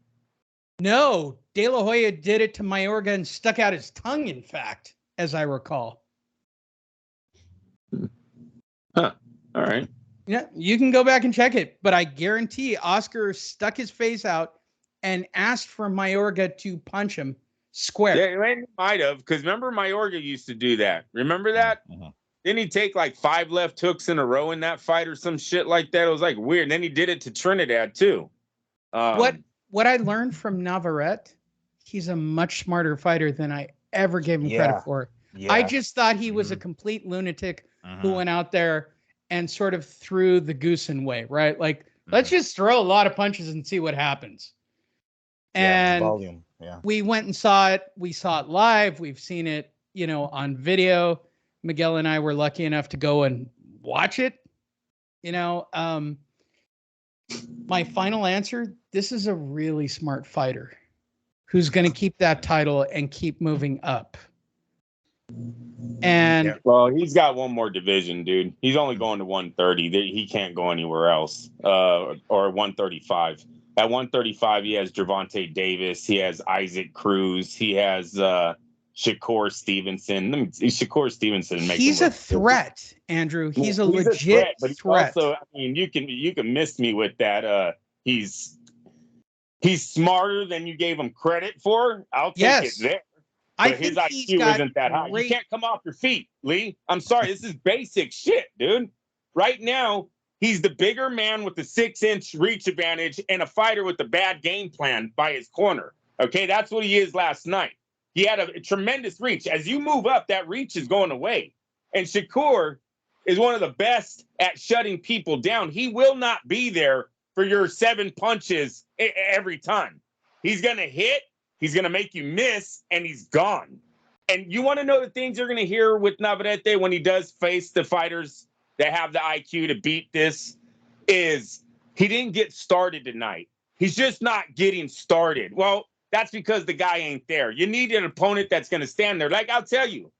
No, De La Hoya did it to Mayorga and stuck out his tongue, in fact, as I recall. Huh. All right. Yeah, you can go back and check it, but I guarantee Oscar stuck his face out and asked for Mayorga to punch him square. Yeah, he might have, because remember Mayorga used to do that. Remember that? Mm-hmm. Didn't he take like 5 left hooks in a row in that fight or some shit like that? It was like weird. And then he did it to Trinidad too. What I learned from Navarrete, he's a much smarter fighter than I ever gave him credit for. Yeah. I just thought he was a complete lunatic who went out there and sort of threw the Goosen way, right? Like, let's just throw a lot of punches and see what happens. And volume. Yeah. We went and saw it. We saw it live. We've seen it, on video. Miguel and I were lucky enough to go and watch it. My final answer, this is a really smart fighter who's going to keep that title and keep moving up. And well, he's got one more division, dude. He's only going to 130. He can't go anywhere else. Or 135. At 135, he has Gervonta Davis. He has Isaac Cruz. He has Shakur Stevenson. Shakur Stevenson. He's a threat, Andrew. He's a legit threat. Also, I mean, you can miss me with that. He's smarter than you gave him credit for. I'll take it there. But his IQ isn't that high. You can't come off your feet, Lee. I'm sorry. This is basic shit, dude. Right now, he's the bigger man with the 6-inch reach advantage and a fighter with a bad game plan by his corner. Okay, that's what he is last night. He had a tremendous reach. As you move up, that reach is going away. And Shakur is one of the best at shutting people down. He will not be there for your 7 punches every time. He's going to hit. He's going to make you miss, and he's gone. And you want to know the things you're going to hear with Navarrete when he does face the fighters that have the IQ to beat this is he didn't get started tonight. He's just not getting started. Well, that's because the guy ain't there. You need an opponent that's going to stand there. Like, I'll tell you,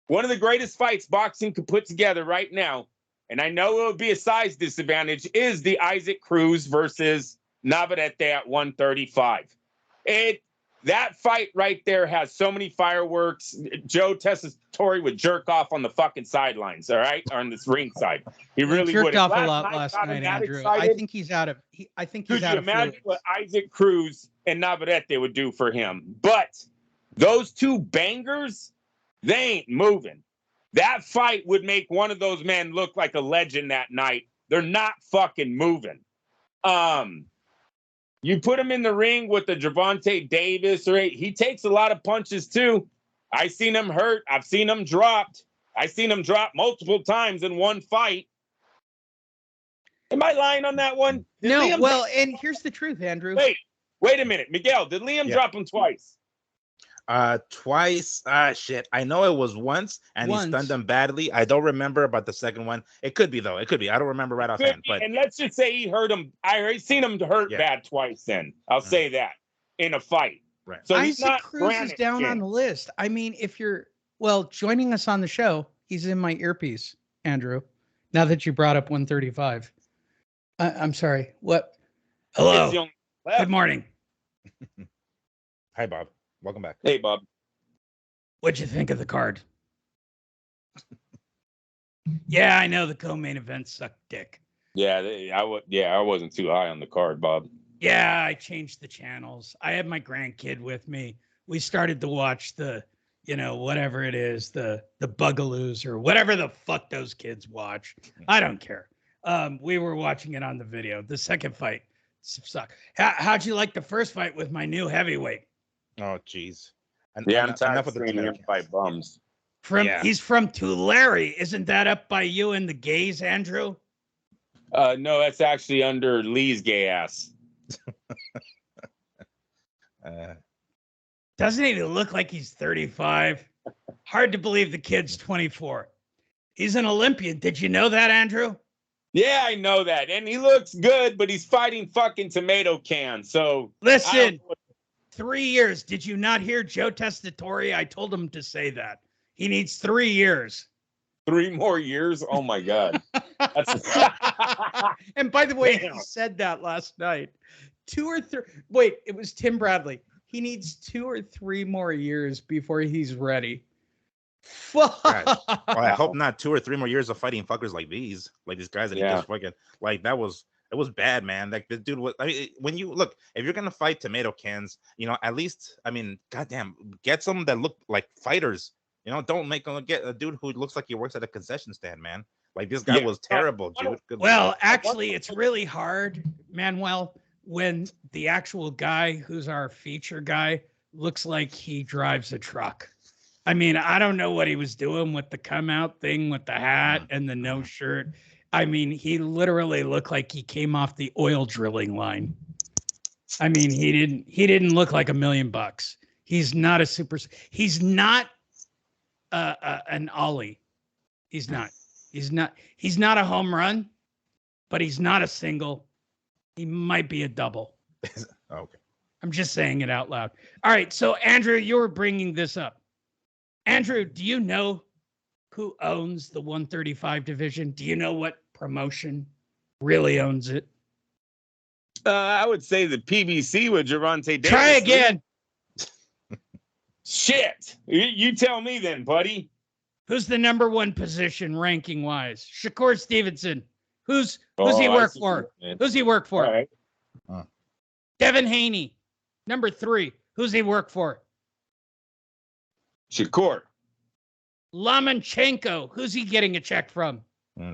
one of the greatest fights boxing could put together right now, and I know it would be a size disadvantage, is the Isaac Cruz versus Navarrete at 135. That fight right there has so many fireworks. Joe Tessitore would jerk off on the fucking sidelines, all right, on this ring side. He really jerked would. Off a lot last night, Andrew. I think he's out of. Could you imagine what Isaac Cruz and Navarrete would do for him? But those two bangers, they ain't moving. That fight would make one of those men look like a legend that night. They're not fucking moving. You put him in the ring with the Gervonta Davis, he takes a lot of punches too. I've seen him hurt. I've seen him dropped. I've seen him drop multiple times in one fight. Am I lying on that one? And here's the truth, Andrew. Wait a minute. Miguel, did Liam drop him twice? Twice. Shit. I know it was once, and he stunned him badly. I don't remember about the second one. It could be, though. It could be. I don't remember right offhand. But and let's just say he hurt him. I already seen him hurt bad twice. Then I'll say that in a fight. Right. So Isaac Cruz is down on the list. I mean, if you're joining us on the show, he's in my earpiece, Andrew. Now that you brought up 135, I'm sorry. What? Hello. Good morning. Hi, Bob. Welcome back. Hey, Bob. What'd you think of the card? Yeah, I know the co-main event sucked dick. Yeah, I wasn't too high on the card, Bob. Yeah, I changed the channels. I had my grandkid with me. We started to watch the, whatever it is, the Bugaloos or whatever the fuck those kids watch. I don't care. We were watching it on the video. The second fight sucked. How'd you like the first fight with my new heavyweight? Oh, jeez. I'm tired of seeing him fight bums. He's from Tulare. Isn't that up by you and the gays, Andrew? No, that's actually under Lee's gay ass. Doesn't he look like he's 35? Hard to believe the kid's 24. He's an Olympian. Did you know that, Andrew? Yeah, I know that. And he looks good, but he's fighting fucking tomato cans. So listen. 3 years. Did you not hear Joe Tessitore? I told him to say that. He needs 3 years. 3 more years? Oh, my God. And by the way, he said that last night. 2 or 3. Wait, it was Tim Bradley. He needs 2 or 3 more years before he's ready. Fuck. Well, I hope not 2 or 3 more years of fighting fuckers like these guys that he just fucking like. It was bad, man. Like the dude was. I mean, when you look, if you're gonna fight tomato cans, at least, I mean, goddamn, get some that look like fighters. Don't make them get a dude who looks like he works at a concession stand, man. Like this guy was terrible, dude. Well, actually, it's really hard, Manuel, when the actual guy who's our feature guy looks like he drives a truck. I mean, I don't know what he was doing with the come out thing with the hat and the no shirt. I mean, he literally looked like he came off the oil drilling line. I mean, he didn't look like $1,000,000. He's not an ollie. He's not a home run, but he's not a single. He might be a double. Okay. I'm just saying it out loud. All right. So Andrew, you were bringing this up. Andrew, do you know who owns the 135 division? Do you know what promotion really owns it? I would say the PBC with Gervonta Davis. Try again. Shit. You tell me then, buddy. Who's the number one position ranking wise? Shakur Stevenson. Who's he work for? Who's he work for? All right. Devin Haney. Number 3. Who's he work for? Shakur. Lomachenko. Who's he getting a check from?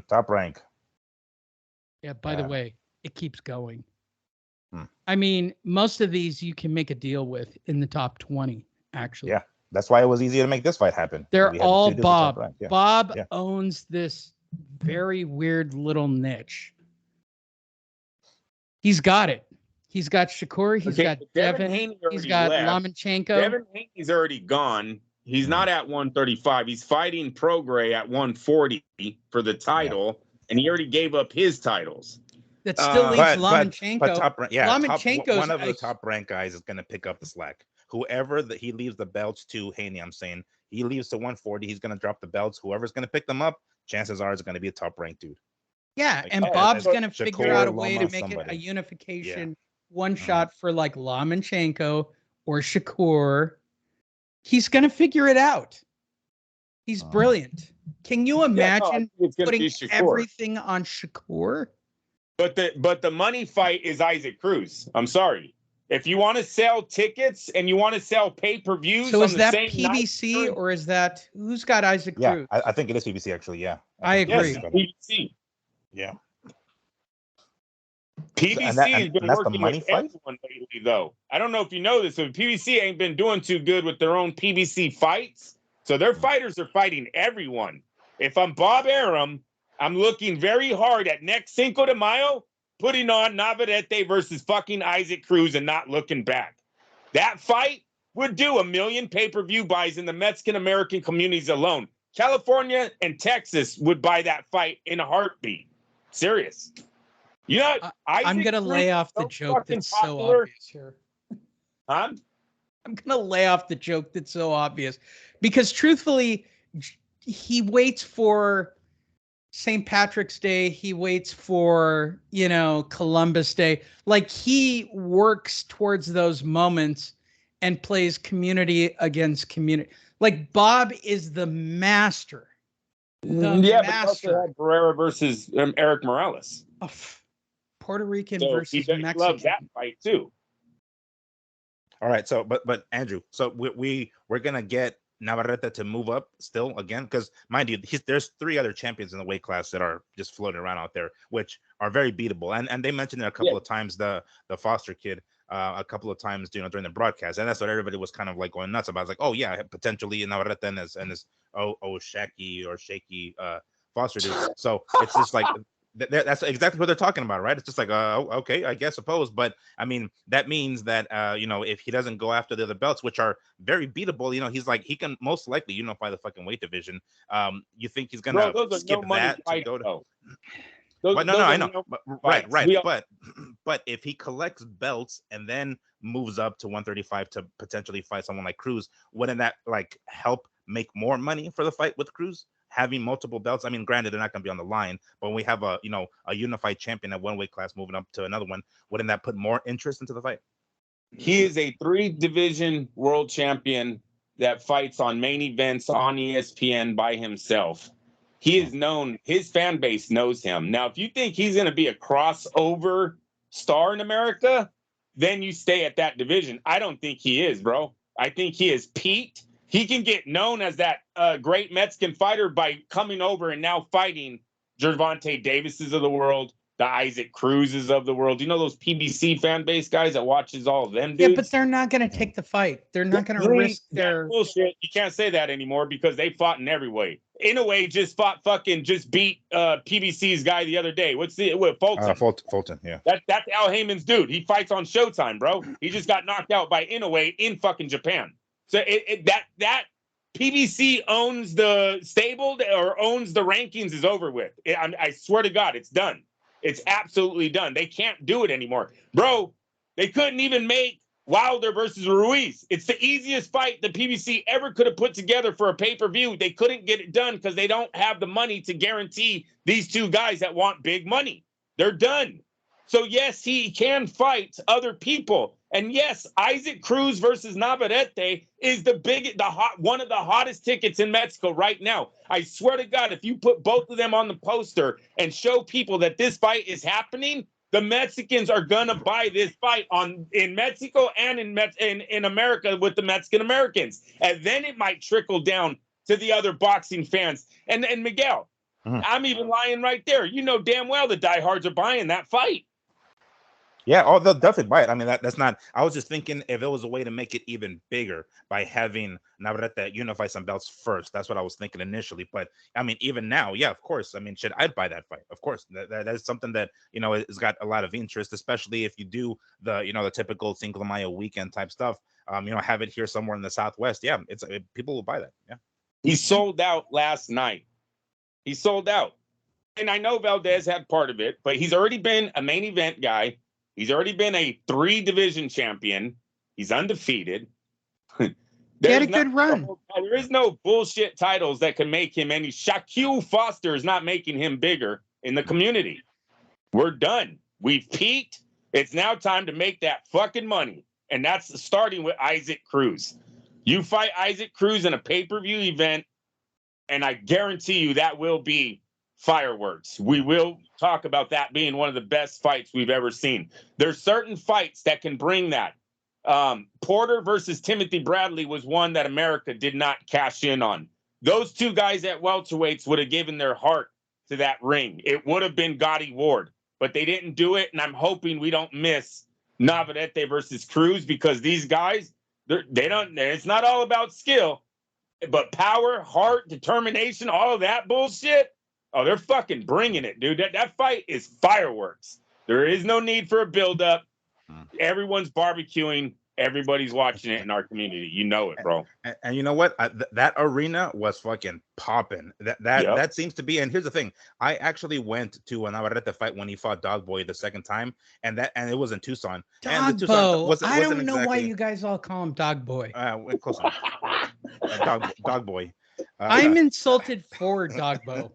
Top Rank. Yeah, by the way, it keeps going. I mean, most of these you can make a deal with in the top 20, actually. Yeah, that's why it was easy to make this fight happen. They're all Bob. Yeah. Bob owns this very weird little niche. He's got it. He's got Shakur. He's got Devin. He's got Lomachenko. Devin Haney's already gone. He's not at 135. He's fighting Prograis at 140 for the title, and he already gave up his titles. That still leaves Lomachenko. Lomachenko's one of the top ranked guys is going to pick up the slack. Whoever he leaves the belts to, Haney, I'm saying, he leaves to 140, he's going to drop the belts. Whoever's going to pick them up, chances are it's going to be a top ranked dude. Yeah, Like, and Bob's going to figure out a way to Loma, make somebody. it a unification one shot for like Lomachenko or Shakur. He's going to figure it out. He's brilliant. Can you imagine putting everything on Shakur? But the money fight is Isaac Cruz. I'm sorry. If you want to sell tickets and you want to sell pay-per-views, so is that PBC or is that who's got Isaac Cruz? I think it is PBC actually. Yeah, I agree. Yes, PBC. Yeah. PBC has been working with everyone lately, though. I don't know if you know this, but PBC ain't been doing too good with their own PBC fights. So their fighters are fighting everyone. If I'm Bob Arum, I'm looking very hard at next Cinco de Mayo, putting on Navarrete versus fucking Isaac Cruz and not looking back. That fight would do 1 million pay-per-view buys in the Mexican-American communities alone. California and Texas would buy that fight in a heartbeat. Serious. You know, I'm going to lay off the joke that's so obvious here. Huh? I'm going to lay off the joke that's so obvious because truthfully, he waits for St. Patrick's Day. He waits for, Columbus Day. Like he works towards those moments and plays community against community. Like Bob is the master. But also had Barrera versus Eric Morales. Oh, Puerto Rican versus Mexican. Love that fight too. All right, so but Andrew, so we're gonna get Navarrete to move up still again because mind you, there's 3 other champions in the weight class that are just floating around out there, which are very beatable. And they mentioned it a couple of times, the Foster kid, a couple of times during the broadcast, and that's what everybody was kind of like going nuts about. It's like, oh yeah, potentially Navarrete and this shaky Foster dude. So it's just like. That's exactly what they're talking about, right? It's just like, okay, I suppose. But I mean, that means that, if he doesn't go after the other belts, which are very beatable, he's like, he can most likely unify the fucking weight division. You think he's going to skip that to go to? I know. Right. But if he collects belts and then moves up to 135 to potentially fight someone like Cruz, wouldn't that like help make more money for the fight with Cruz? Having multiple belts, I mean, granted, they're not going to be on the line, but when we have a unified champion at one weight class moving up to another one, wouldn't that put more interest into the fight? He is a 3-division world champion that fights on main events on ESPN by himself. He is known, his fan base knows him. Now, if you think he's going to be a crossover star in America, then you stay at that division. I don't think he is, bro. I think he is peaked. He can get known as that great Mexican fighter by coming over and now fighting Gervonta Davises of the world, the Isaac Cruzes of the world. You know those PBC fan base guys that watches all of them dudes? Yeah, but they're not going to take the fight. They're not going to risk their bullshit. You can't say that anymore because they fought in every way. Inoue just beat PBC's guy the other day. Fulton? Fulton, yeah. That's Al Heyman's dude. He fights on Showtime, bro. He just got knocked out by Inoue in fucking Japan. So that PBC owns the stable or owns the rankings is over with. I swear to God, it's done. It's absolutely done. They can't do it anymore. Bro, they couldn't even make Wilder versus Ruiz. It's the easiest fight the PBC ever could have put together for a pay-per-view. They couldn't get it done because they don't have the money to guarantee these two guys that want big money. They're done. So, yes, he can fight other people. And, yes, Isaac Cruz versus Navarrete is one of the hottest tickets in Mexico right now. I swear to God, if you put both of them on the poster and show people that this fight is happening, the Mexicans are going to buy this fight in Mexico and in America with the Mexican Americans. And then it might trickle down to the other boxing fans. And Miguel, I'm even lying right there. You know damn well the diehards are buying that fight. Yeah, they'll definitely buy it. I mean, that's not. I was just thinking if it was a way to make it even bigger by having Navarrete unify some belts first. That's what I was thinking initially. But I mean, even now, yeah, of course. I mean, I'd buy that fight? Of course, that is something that has got a lot of interest, especially if you do the typical Cinco de Mayo weekend type stuff. Have it here somewhere in the Southwest. Yeah, people will buy that. Yeah, he sold out last night. He sold out, and I know Valdez had part of it, but he's already been a main event guy. He's already been a 3-division champion. He's undefeated. He had a good run. There is no bullshit titles that can make him any. Shaquille Foster is not making him bigger in the community. We're done. We've peaked. It's now time to make that fucking money. And that's starting with Isaac Cruz. You fight Isaac Cruz in a pay-per-view event, and I guarantee you that will be fireworks. We will talk about that being one of the best fights we've ever seen. There's certain fights that can bring that. Porter versus Timothy Bradley was one that America did not cash in on. Those two guys at welterweights would have given their heart to that ring. It would have been Gotti Ward, but they didn't do it, and I'm hoping we don't miss Navarrete versus Cruz because these guys, they don't. It's not all about skill, but power, heart, determination, all of that bullshit. Oh, they're fucking bringing it, dude. That fight is fireworks. There is no need for a buildup. Everyone's barbecuing. Everybody's watching it in our community. You know it, bro. And you know what? That arena was fucking popping. That seems to be. And here's the thing: I actually went to a Navarrete fight when he fought Dogboy the second time, and it was in Tucson. Dogboy. I don't know why you guys all call him Dogboy. Close enough. Dogboy. I'm insulted for Dogbo.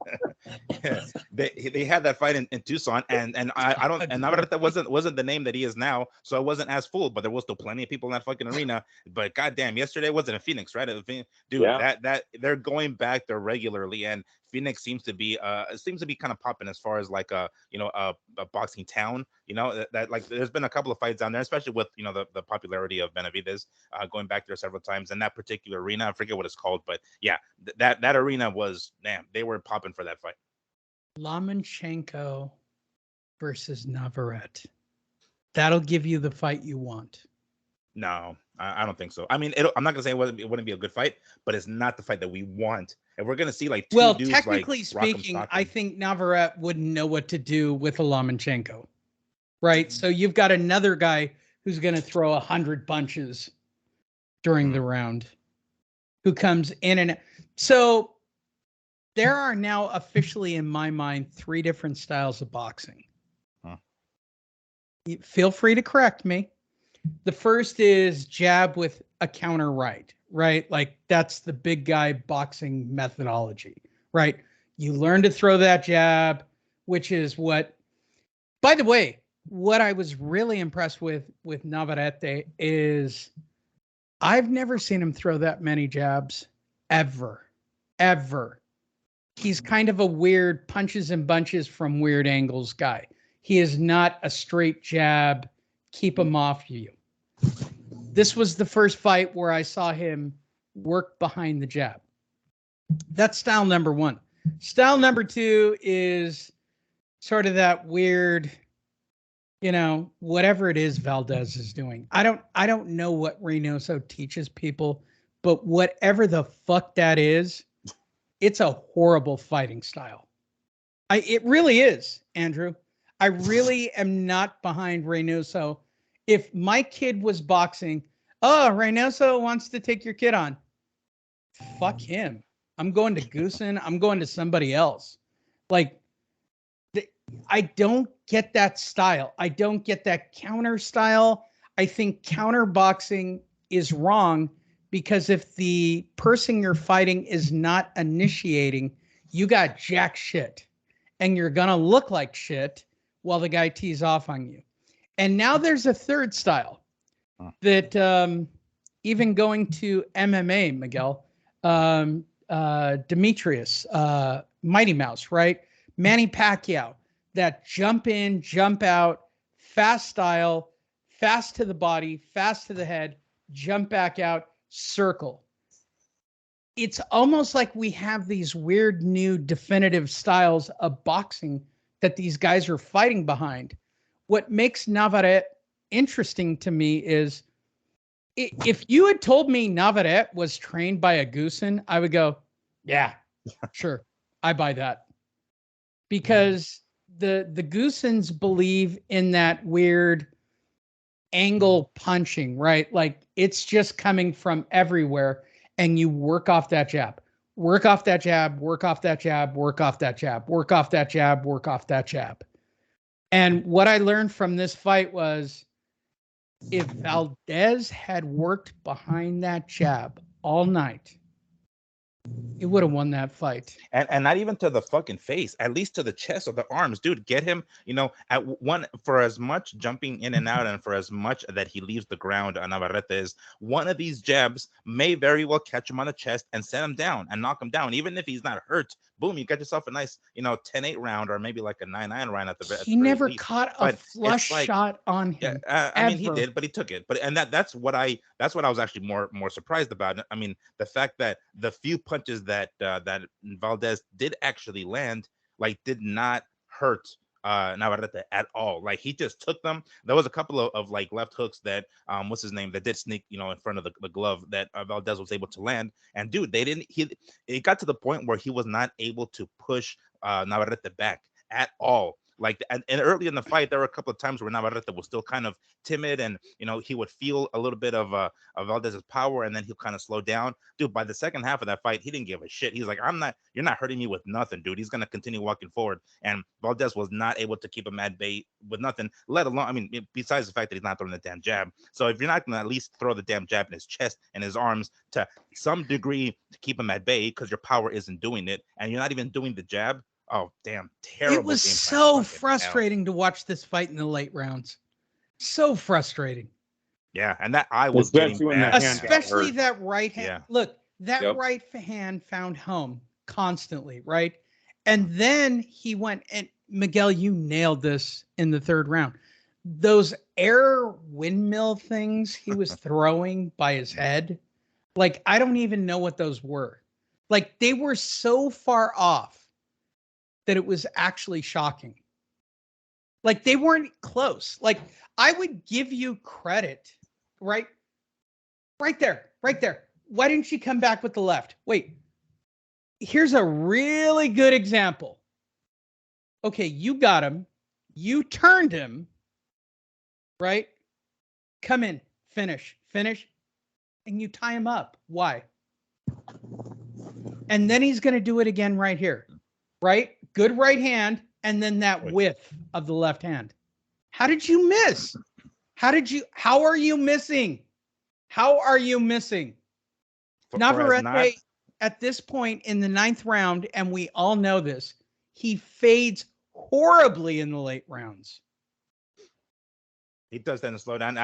Yeah, they had that fight in Tucson, and I don't, and Navarrete wasn't the name that he is now, so I wasn't as full, but there was still plenty of people in that fucking arena. But goddamn, yesterday wasn't in Phoenix, right? Dude, yeah. that they're going back there regularly, and Phoenix seems to be kind of popping as far as like a boxing town. That like there's been a couple of fights down there, especially with the popularity of Benavidez going back there several times. And that particular arena, I forget what it's called, but yeah, that arena was, damn, they were popping for that fight. Lomachenko versus Navarrete. That'll give you the fight you want. No, I don't think so. I mean, I'm not gonna say it wouldn't be a good fight, but it's not the fight that we want. And we're gonna see like two dudes, technically speaking, I think Navarrete wouldn't know what to do with a Lomachenko, right? So you've got another guy who's gonna throw 100 punches during the round, who comes in and so there are now officially in my mind 3 different styles of boxing. Feel free to correct me. The first is jab with a counter right? Like that's the big guy boxing methodology, right? You learn to throw that jab, which is what, by the way, what I was really impressed with Navarrete is I've never seen him throw that many jabs ever. He's kind of a weird punches and bunches from weird angles guy. He is not a straight jab, keep him off you. This was the first fight where I saw him work behind the jab. That's style number one. Style number two is sort of that weird, whatever it is Valdez is doing. I don't know what Reynoso teaches people, but whatever the fuck that is, it's a horrible fighting style. It really is, Andrew. I really am not behind Reynoso. If my kid was boxing, Reynoso wants to take your kid on. Fuck him. I'm going to Goosen. I'm going to somebody else. Like, I don't get that style. I don't get that counter style. I think counter boxing is wrong because if the person you're fighting is not initiating, you got jack shit. And you're going to look like shit while the guy tees off on you. And now there's a third style that even going to MMA, Miguel, Demetrius, Mighty Mouse, right? Manny Pacquiao, that jump in, jump out, fast style, fast to the body, fast to the head, jump back out, circle. It's almost like we have these weird new definitive styles of boxing that these guys are fighting behind. What makes Navarrete interesting to me is if you had told me Navarrete was trained by a Goosen, I would go, yeah, sure, I buy that. Because the Goosens believe in that weird angle punching, right? Like it's just coming from everywhere and you work off that jab. Work off that jab, work off that jab, work off that jab, work off that jab, work off that jab. And what I learned from this fight was if Valdez had worked behind that jab all night, he would have won that fight. And not even to the fucking face, at least to the chest or the arms. Dude, get him, at one, for as much jumping in and out and for as much that he leaves the ground, Navarrete is, one of these jabs may very well catch him on the chest and set him down and knock him down. Even if he's not hurt, boom, you got yourself a nice, 10-8 round or maybe like a 9-9 round at the very He never least. caught a flush shot on him. Yeah, I mean, he did, but he took it. And that's what I was actually more surprised about. I mean, the fact that the few punches that Valdez did actually land, like, did not hurt Navarrete at all. Like, he just took them. There was a couple of like left hooks that what's his name, that did sneak in front of the glove that Valdez was able to land. And dude, it got to the point where he was not able to push Navarrete back at all. Like, and early in the fight, there were a couple of times where Navarrete was still kind of timid, and he would feel a little bit of Valdez's power, and then he'll kind of slow down. Dude, by the second half of that fight, he didn't give a shit. He's like, you're not hurting me with nothing, dude. He's gonna continue walking forward, and Valdez was not able to keep him at bay with nothing. Let alone, I mean, besides the fact that he's not throwing the damn jab. So if you're not gonna at least throw the damn jab in his chest and his arms to some degree to keep him at bay, because your power isn't doing it, and you're not even doing the jab. Oh, damn, terrible. It was so frustrating to watch this fight in the late rounds. So frustrating. Yeah, and that eye was getting bad. Especially that right hand. Yeah. Look, that right hand found home constantly, right? And then he went, and Miguel, you nailed this in the third round. Those air windmill things he was throwing by his head, like, I don't even know what those were. Like, they were so far off that it was actually shocking. Like, they weren't close. Like, I would give you credit, right? Right there. Why didn't you come back with the left? Wait, here's a really good example. Okay, you got him. You turned him, right? Come in, finish, and you tie him up. Why? And then he's going to do it again right here, right? Good right hand, and then that whiff of the left hand. How did you miss? How are you missing? Navarrete, at this point in the 9th round, and we all know this, he fades horribly in the late rounds. He does tend to slow down.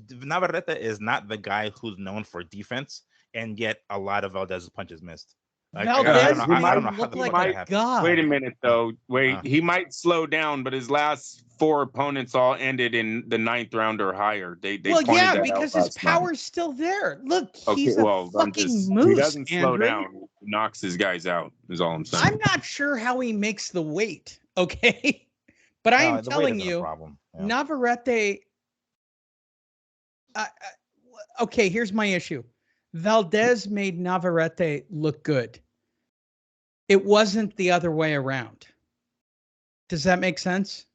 Navarrete is not the guy who's known for defense, and yet a lot of Valdez's punches missed. Valdez I don't know how look the like fuck a that happened. god. Wait a minute, though. He might slow down, but his last 4 opponents all ended in the 9th round or higher. They Well, pointed yeah, that because out his last night. power's still there. Look, Okay, he's well, a fucking moose. he doesn't slow Andrew. down. He knocks his guys out. Is all I'm saying. I'm not sure how he makes the weight. Okay, but I am telling you, Navarrete. Okay, here's my issue. Valdez made Navarrete look good. It wasn't the other way around. Does that make sense?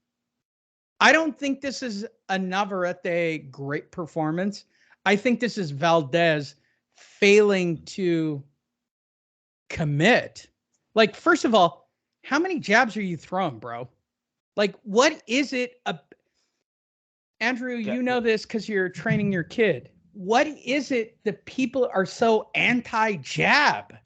I don't think this is a Navarrete great performance. I think this is Valdez failing to commit. Like, first of all, how many jabs are you throwing, bro? Like, what is it? Andrew, you know this because you're training your kid. What is it that people are so anti-jab?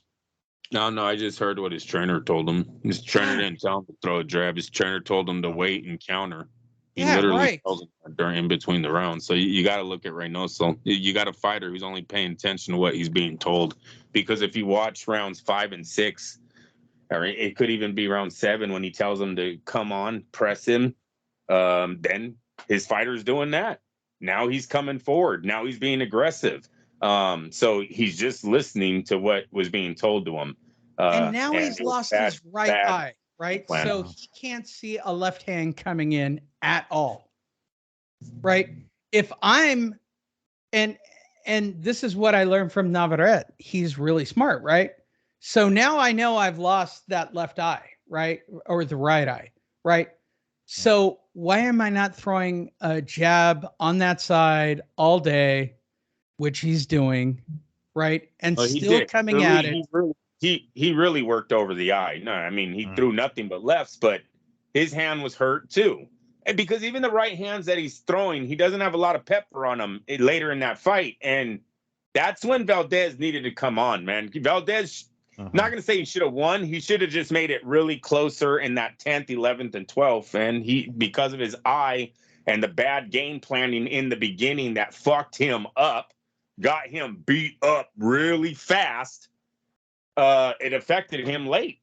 No, I just heard what his trainer told him. His trainer didn't tell him to throw a jab. His trainer told him to wait and counter. He literally tells him during in between the rounds. So you got to look at Reynoso. You got a fighter who's only paying attention to what he's being told. Because if you watch rounds 5 and 6, or it could even be round 7 when he tells him to come on, press him, then his fighter's doing that. Now he's coming forward. Now he's being aggressive. So he's just listening to what was being told to him. And now he's lost his right eye, right? Plan. So he can't see a left hand coming in at all, right? If I'm, and this is what I learned from Navarrete. He's really smart, right? So now I know I've lost that left eye, right? Or the right eye, right? So why am I not throwing a jab on that side all day, which he's doing, right? And still coming at it. He really worked over the eye. No, I mean, he threw nothing but lefts, but his hand was hurt too. And because even the right hands that he's throwing, he doesn't have a lot of pepper on him later in that fight. And that's when Valdez needed to come on, man. Valdez, not going to say he should have won. He should have just made it really closer in that 10th, 11th, and 12th. And he, because of his eye and the bad game planning in the beginning that fucked him up, got him beat up really fast. It affected him late.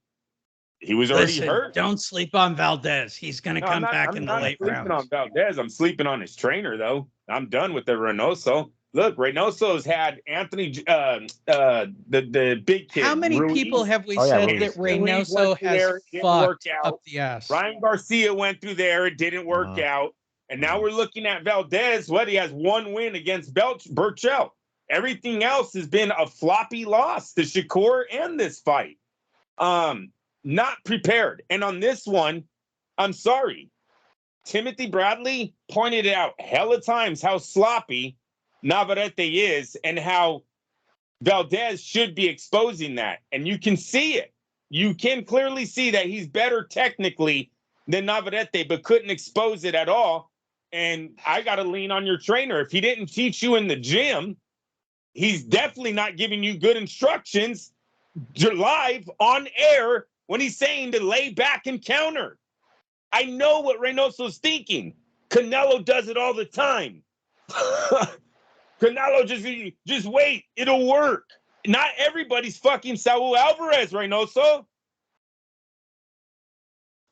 He was already hurt. Don't sleep on Valdez. He's going to come back in the late rounds. I'm sleeping on Valdez. I'm sleeping on his trainer, though. I'm done with the Reynoso. Look, Reynoso's had Anthony, the big kid. How many people have we said that Reynoso has fucked up the ass? Ryan Garcia went through there. It didn't work out. And now we're looking at Valdez. He has 1 win against Burchell. Everything else has been a floppy loss to Shakur and this fight. Not prepared. And on this one, I'm sorry. Timothy Bradley pointed out hella times how sloppy Navarrete is and how Valdez should be exposing that. And you can see it. You can clearly see that he's better technically than Navarrete, but couldn't expose it at all. And I got to lean on your trainer. If he didn't teach you in the gym, he's definitely not giving you good instructions live on air when he's saying to lay back and counter. I know what Reynoso's thinking. Canelo does it all the time. Canelo just wait. It'll work. Not everybody's fucking Saul Alvarez, Reynoso.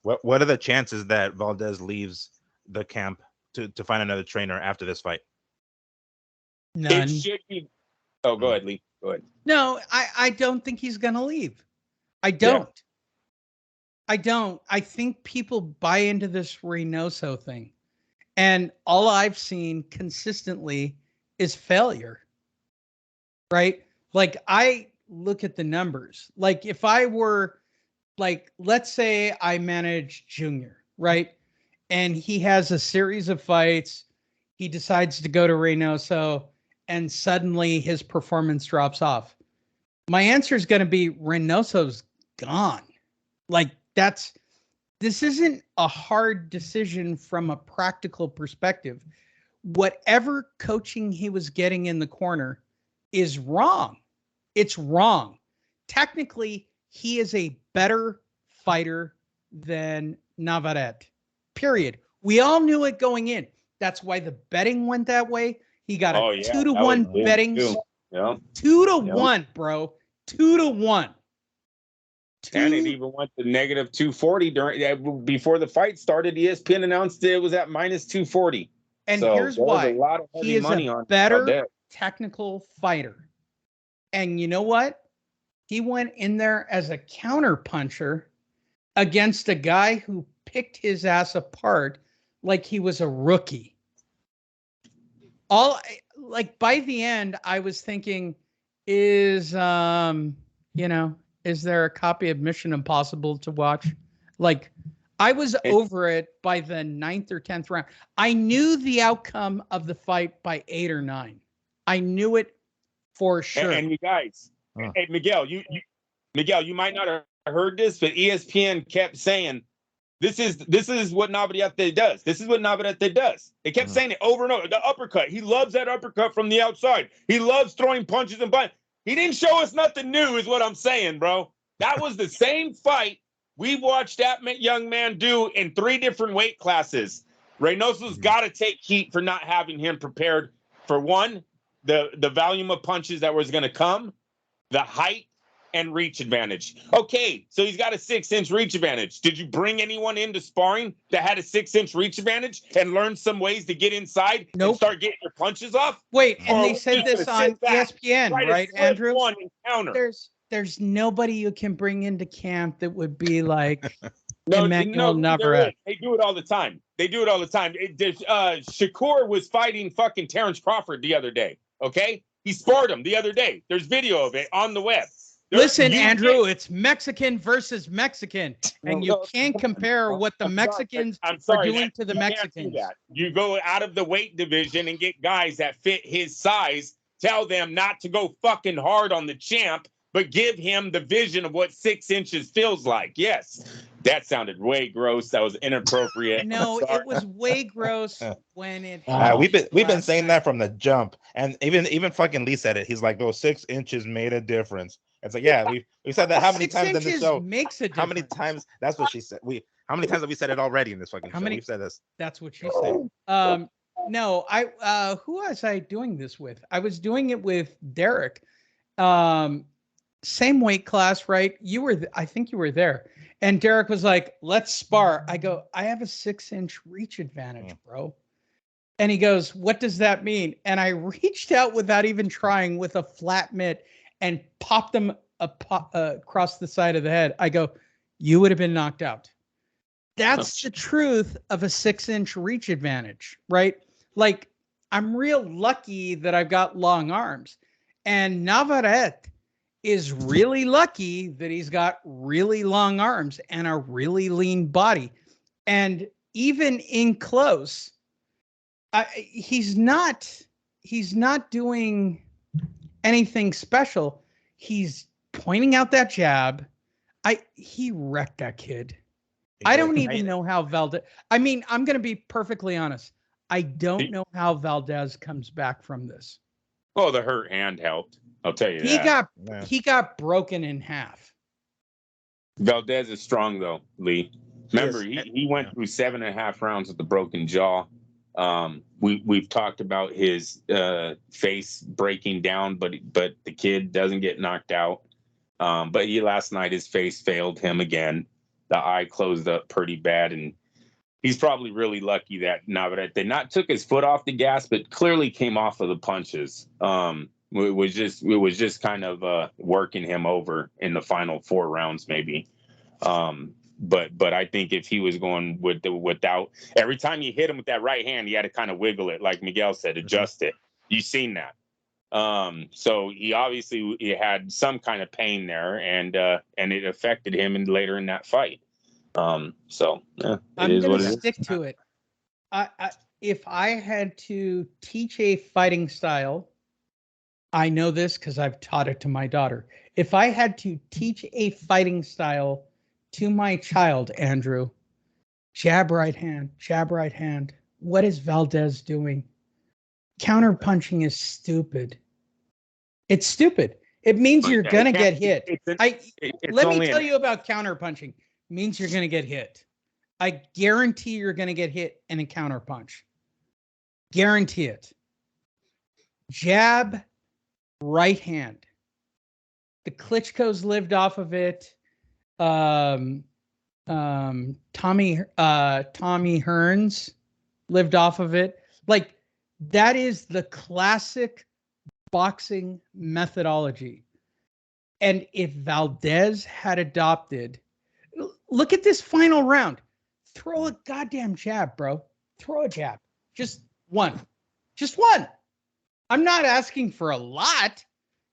What are the chances that Valdez leaves the camp to find another trainer after this fight? None. It should be. Oh, go ahead, Lee. Go ahead. No, I don't think he's going to leave. I don't. Yeah. I don't. I think people buy into this Reynoso thing. And all I've seen consistently is failure. Right? Like, I look at the numbers. Like, if I were, like, let's say I manage Junior, right? And he has a series of fights. He decides to go to Reynoso, and suddenly his performance drops off. My answer is going to be Reynoso's gone. Like, this isn't a hard decision from a practical perspective. Whatever coaching he was getting in the corner is wrong. It's wrong. Technically, he is a better fighter than Navarrete. Period. We all knew it going in. That's why the betting went that way. He got a 2-to-1 betting. Yeah. 2-to-1, bro. 2-to-1. And it even went to negative 240 before the fight started. ESPN announced it was at minus 240. And so here's why. A lot of he is money a on better Valdez. technical fighter. And you know what? He went in there as a counter puncher against a guy who picked his ass apart like he was a rookie. By the end, I was thinking, is there a copy of Mission Impossible to watch? Like, I was over it by the 9th or 10th round. I knew the outcome of the fight by 8 or 9. I knew it for sure. And you guys, hey Miguel, you might not have heard this, but ESPN kept saying, This is what Navarrete does. This is what Navarrete does. They kept saying it over and over. The uppercut. He loves that uppercut from the outside. He loves throwing punches and punches. He didn't show us nothing new, is what I'm saying, bro. That was the same fight we watched that young man do in 3 different weight classes. Reynoso's got to take heat for not having him prepared for, one, the volume of punches that was going to come, the height, and reach advantage. Okay, so he's got a 6-inch reach advantage. Did you bring anyone into sparring that had a 6-inch reach advantage and learn some ways to get inside and start getting your punches off? Wait, and they said this on ESPN, right, Andrew? There's nobody you can bring into camp that would be like Emmanuel Navarrete. They do it all the time. Shakur was fighting fucking Terrence Crawford the other day, okay? He sparred him the other day. There's video of it on the web. Listen, Andrew, it's Mexican versus Mexican, and you can't compare what the Mexicans are doing to the Mexicans. You go out of the weight division and get guys that fit his size. Tell them not to go fucking hard on the champ, but give him the vision of what 6 inches feels like. Yes, that sounded way gross. That was inappropriate. No, it was way gross when it. We've been saying that from the jump, and even fucking Lee said it. He's like, "Those 6 inches made a difference." It's like, yeah, we said that how many times in the show? Makes a difference. How many times? That's what she said. How many times have we said it already in this fucking show? We've said this. That's what she said. No, who was I doing this with? I was doing it with Derek. Same weight class, right? I think you were there. And Derek was like, "Let's spar." I go, "I have a 6-inch reach advantage, bro." And he goes, "What does that mean?" And I reached out without even trying with a flat mitt and popped him across the side of the head. I go, "You would have been knocked out." That's the truth of a 6-inch reach advantage, right? Like, I'm real lucky that I've got long arms. And Navarrete is really lucky that he's got really long arms and a really lean body. And even in close, he's not doing anything special. He's pointing out that jab. He wrecked that kid. I don't even know how Valdez. I mean, I'm going to be perfectly honest. I don't know how Valdez comes back from this. Oh, the hurt hand helped. I'll tell you that. He got broken in half. Valdez is strong though, Lee. Remember, he went through 7.5 rounds with the broken jaw. We've talked about his face breaking down, but the kid doesn't get knocked out. But last night his face failed him again. The eye closed up pretty bad, and he's probably really lucky that Navarrete not took his foot off the gas, but clearly came off of the punches. It was just kind of working him over in the final 4 rounds, maybe. But I think if he was going without, every time you hit him with that right hand, he had to kind of wiggle it, like Miguel said, adjust it. You've seen that. So he obviously had some kind of pain there, and it affected him later in that fight. I'm going to stick to it. If I had to teach a fighting style, I know this because I've taught it to my daughter. If I had to teach a fighting style to my child, Andrew, jab right hand. What is Valdez doing? Counter punching is stupid. It's stupid. It means you're going to get hit. Let me tell you about counter punching. It means you're going to get hit. I guarantee you're going to get hit in a counter punch. Guarantee it. Jab, right hand. The Klitschko's lived off of it. Tommy Hearns lived off of it. Like, that is the classic boxing methodology. And if Valdez had adopted, look at this final round. Throw a goddamn jab, bro. Throw a jab. Just one. Just one. I'm not asking for a lot.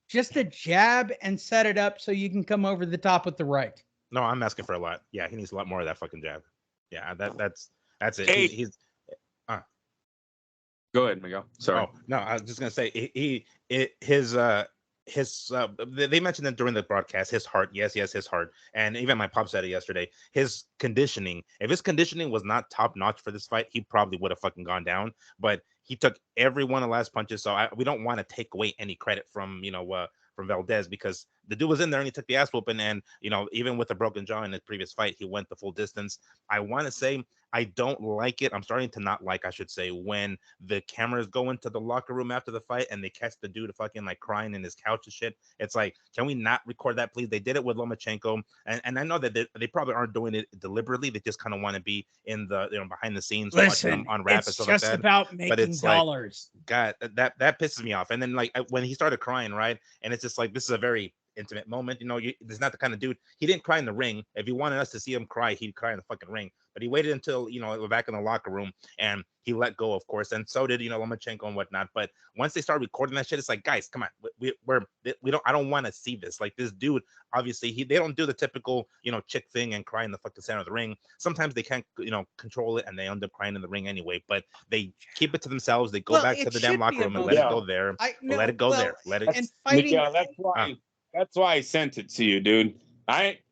Just a jab and set it up so you can come over the top with the right. No, I'm asking for a lot. Yeah, he needs a lot more of that fucking jab. Yeah, that's it. Hey. He's Go ahead, Miguel. Sorry. Oh, no, I was just gonna say they mentioned it during the broadcast. His heart, yes, his heart, and even my pop said it yesterday. His conditioning, if his conditioning was not top notch for this fight, he probably would have fucking gone down. But he took every one of the last punches, so we don't want to take away any credit from from Valdez, because the dude was in there and he took the ass whooping, and even with a broken jaw in his previous fight, he went the full distance. I want to say I don't like it. I'm starting to not like, I should say, when the cameras go into the locker room after the fight and they catch the dude fucking like crying in his couch and shit. It's like, can we not record that, please? They did it with Lomachenko, and I know that they probably aren't doing it deliberately. They just kind of want to be in the behind the scenes, watching them on rap and stuff like that. It's just about making dollars. Like, God, that pisses me off. And then like when he started crying, right, and it's just like, this is a very intimate moment. There's not the kind of dude. He didn't cry in the ring. If he wanted us to see him cry, he'd cry in the fucking ring. But he waited until we're back in the locker room, and he let go, of course, and so did Lomachenko and whatnot. But once they started recording that shit, it's like, guys, come on, we don't. I don't want to see this. Like, this dude, obviously, they don't do the typical chick thing and cry in the fucking center of the ring. Sometimes they can't control it, and they end up crying in the ring anyway. But they keep it to themselves. They go back to the damn locker room and let it go there. Let it go there. Let it. And fighting. Yeah, that's why. That's why I sent it to you, dude.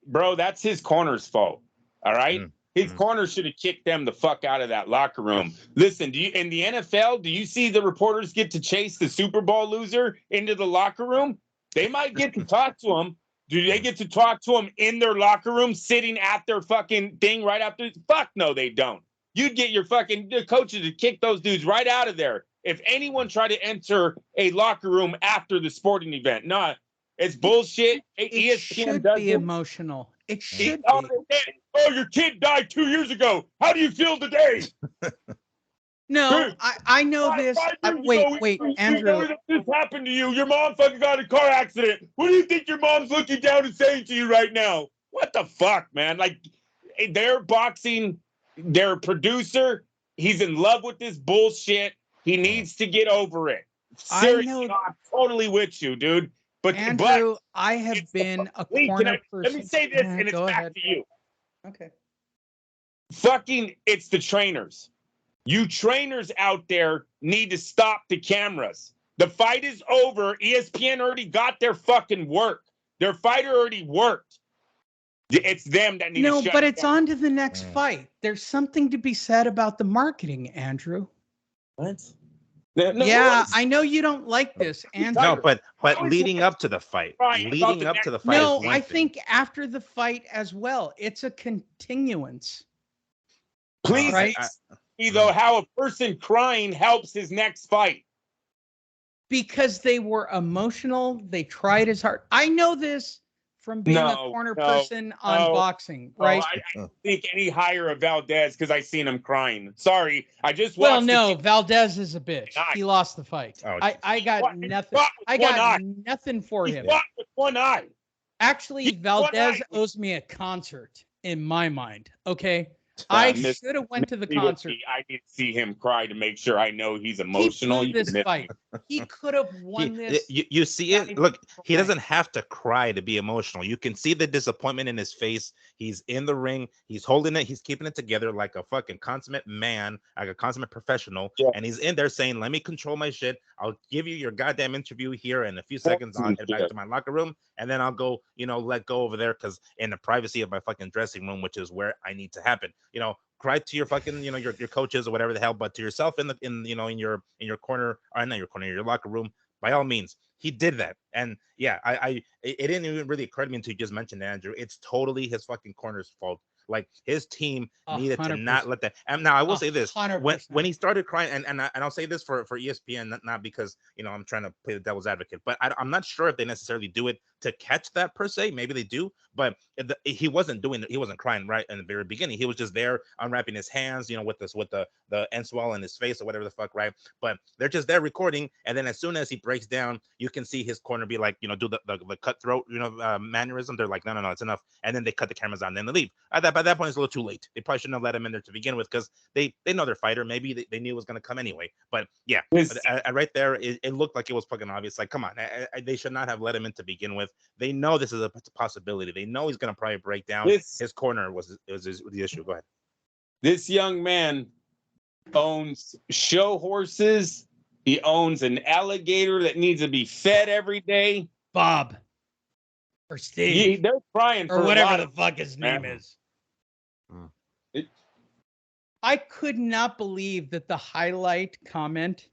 Bro, that's his corner's fault. All right. His corner should have kicked them the fuck out of that locker room. Listen, in the NFL, do you see the reporters get to chase the Super Bowl loser into the locker room? They might get to talk to him. Do they get to talk to him in their locker room, sitting at their fucking thing right after? Fuck no, they don't. You'd get your fucking coaches to kick those dudes right out of there if anyone tried to enter a locker room after the sporting event. No, it's bullshit. It should be emotional. It should be. Oh, your kid died 2 years ago. How do you feel today? No, I know this. Wait, Andrew. This happened to you. Your mom fucking got in a car accident. What do you think your mom's looking down and saying to you right now? What the fuck, man? Like, they're boxing their producer. He's in love with this bullshit. He needs to get over it. Seriously, I'm totally with you, dude. But Andrew, I have been a corner person. Let me say this, and it's back to you. Okay. Fucking, it's the trainers. You trainers out there need to stop the cameras. The fight is over. ESPN already got their fucking work. Their fighter already worked. It's them that need to shut No, but it's on to the next fight. There's something to be said about the marketing, Andrew. What? I know you don't like this, Andrew. No, but leading up to the fight, No, I think after the fight as well, it's a continuance. Please, see though how a person crying helps his next fight. Because they were emotional. They tried as hard. I know this from being a corner person on boxing, right? I don't think any higher of Valdez because I seen him crying. Sorry, I just watched. Well, no, Valdez is a bitch. He lost the fight. Oh, I got nothing. I got nothing for him. He fought with one eye. Actually, Valdez owes me a concert in my mind. Okay. I should have went to the concert. I need to see him cry to make sure I know he's emotional. He blew this fight. He could have won this. You see it? Look, he doesn't have to cry to be emotional. You can see the disappointment in his face. He's in the ring. He's holding it. He's keeping it together like a fucking consummate man, like a consummate professional. Yeah. And he's in there saying, let me control my shit. I'll give you your goddamn interview here in a few seconds. I'll head back to my locker room. And then I'll go, let go over there because in the privacy of my fucking dressing room, which is where I need to happen. Cry to your fucking, your coaches or whatever the hell, but to yourself in your corner, or not your corner, your locker room, by all means. He did that. And yeah, it didn't even really occur to me until you just mentioned Andrew. It's totally his fucking corner's fault Like his team needed to 100%. not let that. And now I will say this: 100%. when he started crying, and I'll say this for ESPN, not because I'm trying to play the devil's advocate, but I'm not sure if they necessarily do it to catch that per se. Maybe they do, but he wasn't doing it. He wasn't crying right in the very beginning. He was just there unwrapping his hands, with the end swell in his face or whatever the fuck, right? But they're just there recording, and then as soon as he breaks down, you can see his corner be like, do the cutthroat, mannerism. They're like, no, it's enough, and then they cut the cameras on, and then they leave. By that point, it's a little too late. They probably shouldn't have let him in there to begin with, because they know their fighter. Maybe they knew it was going to come anyway. But yeah, right there, it looked like it was fucking obvious. Like, come on, they should not have let him in to begin with. They know this is a possibility. They know he's going to probably break down. His corner was the issue. Go ahead. This young man owns show horses. He owns an alligator that needs to be fed every day. Bob or Steve. They're crying or for whatever the fuck his name is. Mm. I could not believe that the highlight comment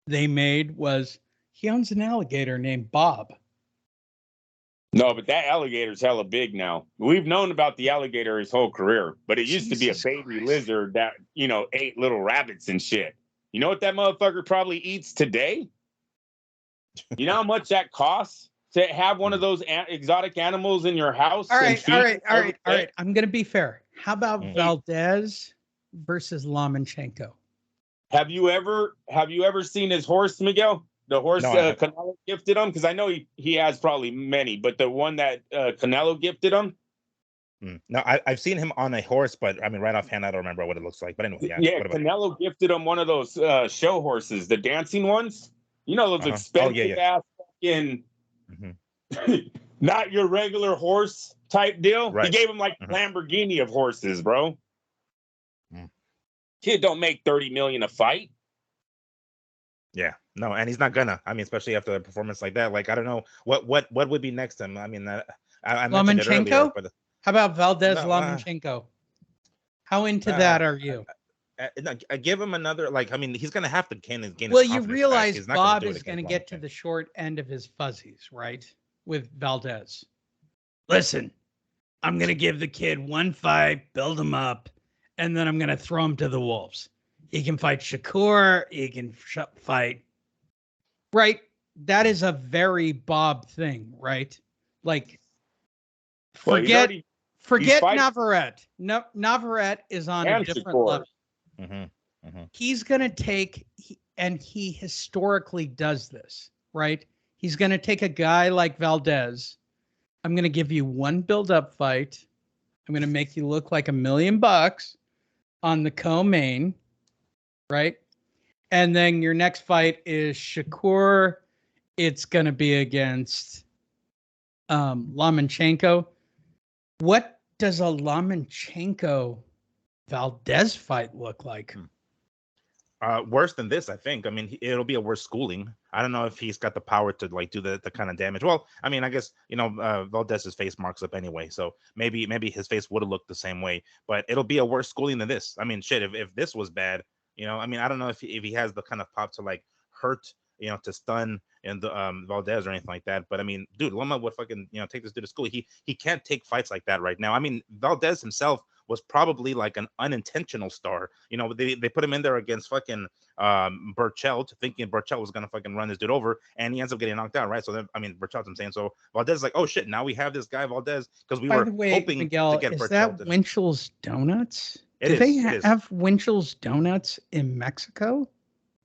they made was he owns an alligator named Bob. No, but that alligator's hella big now. We've known about the alligator his whole career, but it used to be a baby lizard that, ate little rabbits and shit. You know what that motherfucker probably eats today? You know how much that costs to have one of those exotic animals in your house? All right. I'm going to be fair. How about Valdez versus Lomachenko? Have you ever seen his horse, Miguel? The horse Canelo gifted him? Because I know he has probably many, but the one that Canelo gifted him? No, I've seen him on a horse, but I mean, right offhand, I don't remember what it looks like. But anyway, yeah. Canelo gifted him one of those show horses, the dancing ones. Those expensive ass fucking, not your regular horse type deal. Right. He gave him like Lamborghini of horses, bro. Kid don't make $30 million a fight. Yeah, no, and he's not gonna. I mean, especially after a performance like that. Like, I don't know what would be next to him. I mean, I mentioned it earlier, but how about Valdez Lomachenko? How into that are you? I give him another. Like, I mean, he's gonna have to gain his well, you realize Bob is gonna get to the short end of his fuzzies, right? With Valdez. Listen, I'm gonna give the kid one fight, build him up, and then I'm gonna throw him to the wolves. He can fight Shakur. He can fight. Right. That is a very Bob thing, right? Like, forget Navarrete. No, Navarrete is on a different level. He's going to take, and he historically does this, right? He's going to take a guy like Valdez. I'm going to give you one build-up fight. I'm going to make you look like $1 million on the co-main. Right. And then your next fight is Shakur. It's going to be against Lomachenko. What does a Lomachenko Valdez fight look like? Worse than this, I think. I mean, it'll be a worse schooling. I don't know if he's got the power to like do the kind of damage. Well, I mean, I guess Valdez's face marks up anyway, so maybe his face would have looked the same way. But it'll be a worse schooling than this. I mean, shit. If this was bad. I mean, I don't know if he has the kind of pop to like hurt, to stun and Valdez or anything like that. But I mean, dude, Loma would fucking, take this dude to school. He can't take fights like that right now. I mean, Valdez himself was probably like an unintentional star. They put him in there against fucking Burchelt, thinking Burchelt was gonna fucking run this dude over, and he ends up getting knocked out, right? So then, I mean, Burchelt, I'm saying, so Valdez is like, oh shit, now we have this guy Valdez, because we were hoping Miguel, to get is Burchelt. That Winchell's Donuts? Do they have Winchell's Donuts in Mexico?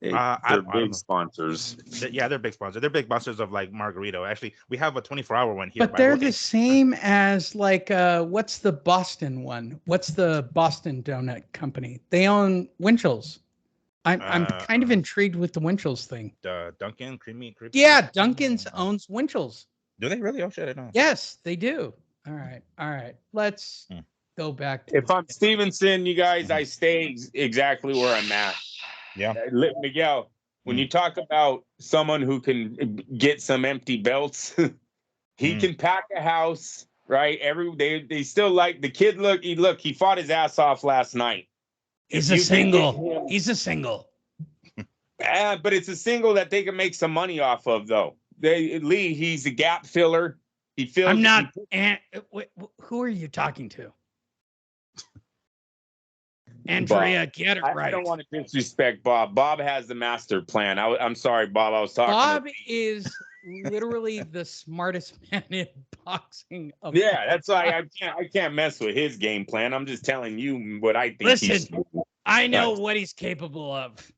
They're big sponsors. Yeah, they're big sponsors. They're big sponsors of like Margarito. Actually, we have a 24-hour one here. But they're the same as like what's the Boston one? What's the Boston donut company? They own Winchell's. I'm kind of intrigued with the Winchell's thing. Dunkin' creamy. Yeah, Dunkin's owns Winchell's. Do they really? Oh shit, I don't know. Yes, they do. All right. Let's go back to if I'm Stevenson, you guys, I stay exactly where I'm at. Yeah. Miguel, when you talk about someone who can get some empty belts, he can pack a house, right? They still like the kid. He fought his ass off last night. He's a single. He's a single. But it's a single that they can make some money off of, though. He's a gap filler. He fills. I'm not. Who are you talking to? Andrea, get it right. I don't want to disrespect Bob. Bob has the master plan. I'm sorry, Bob. I was talking. Bob is literally the smartest man in boxing. Yeah, that's why I can't mess with his game plan. I'm just telling you what I think. Listen, I know what he's capable of.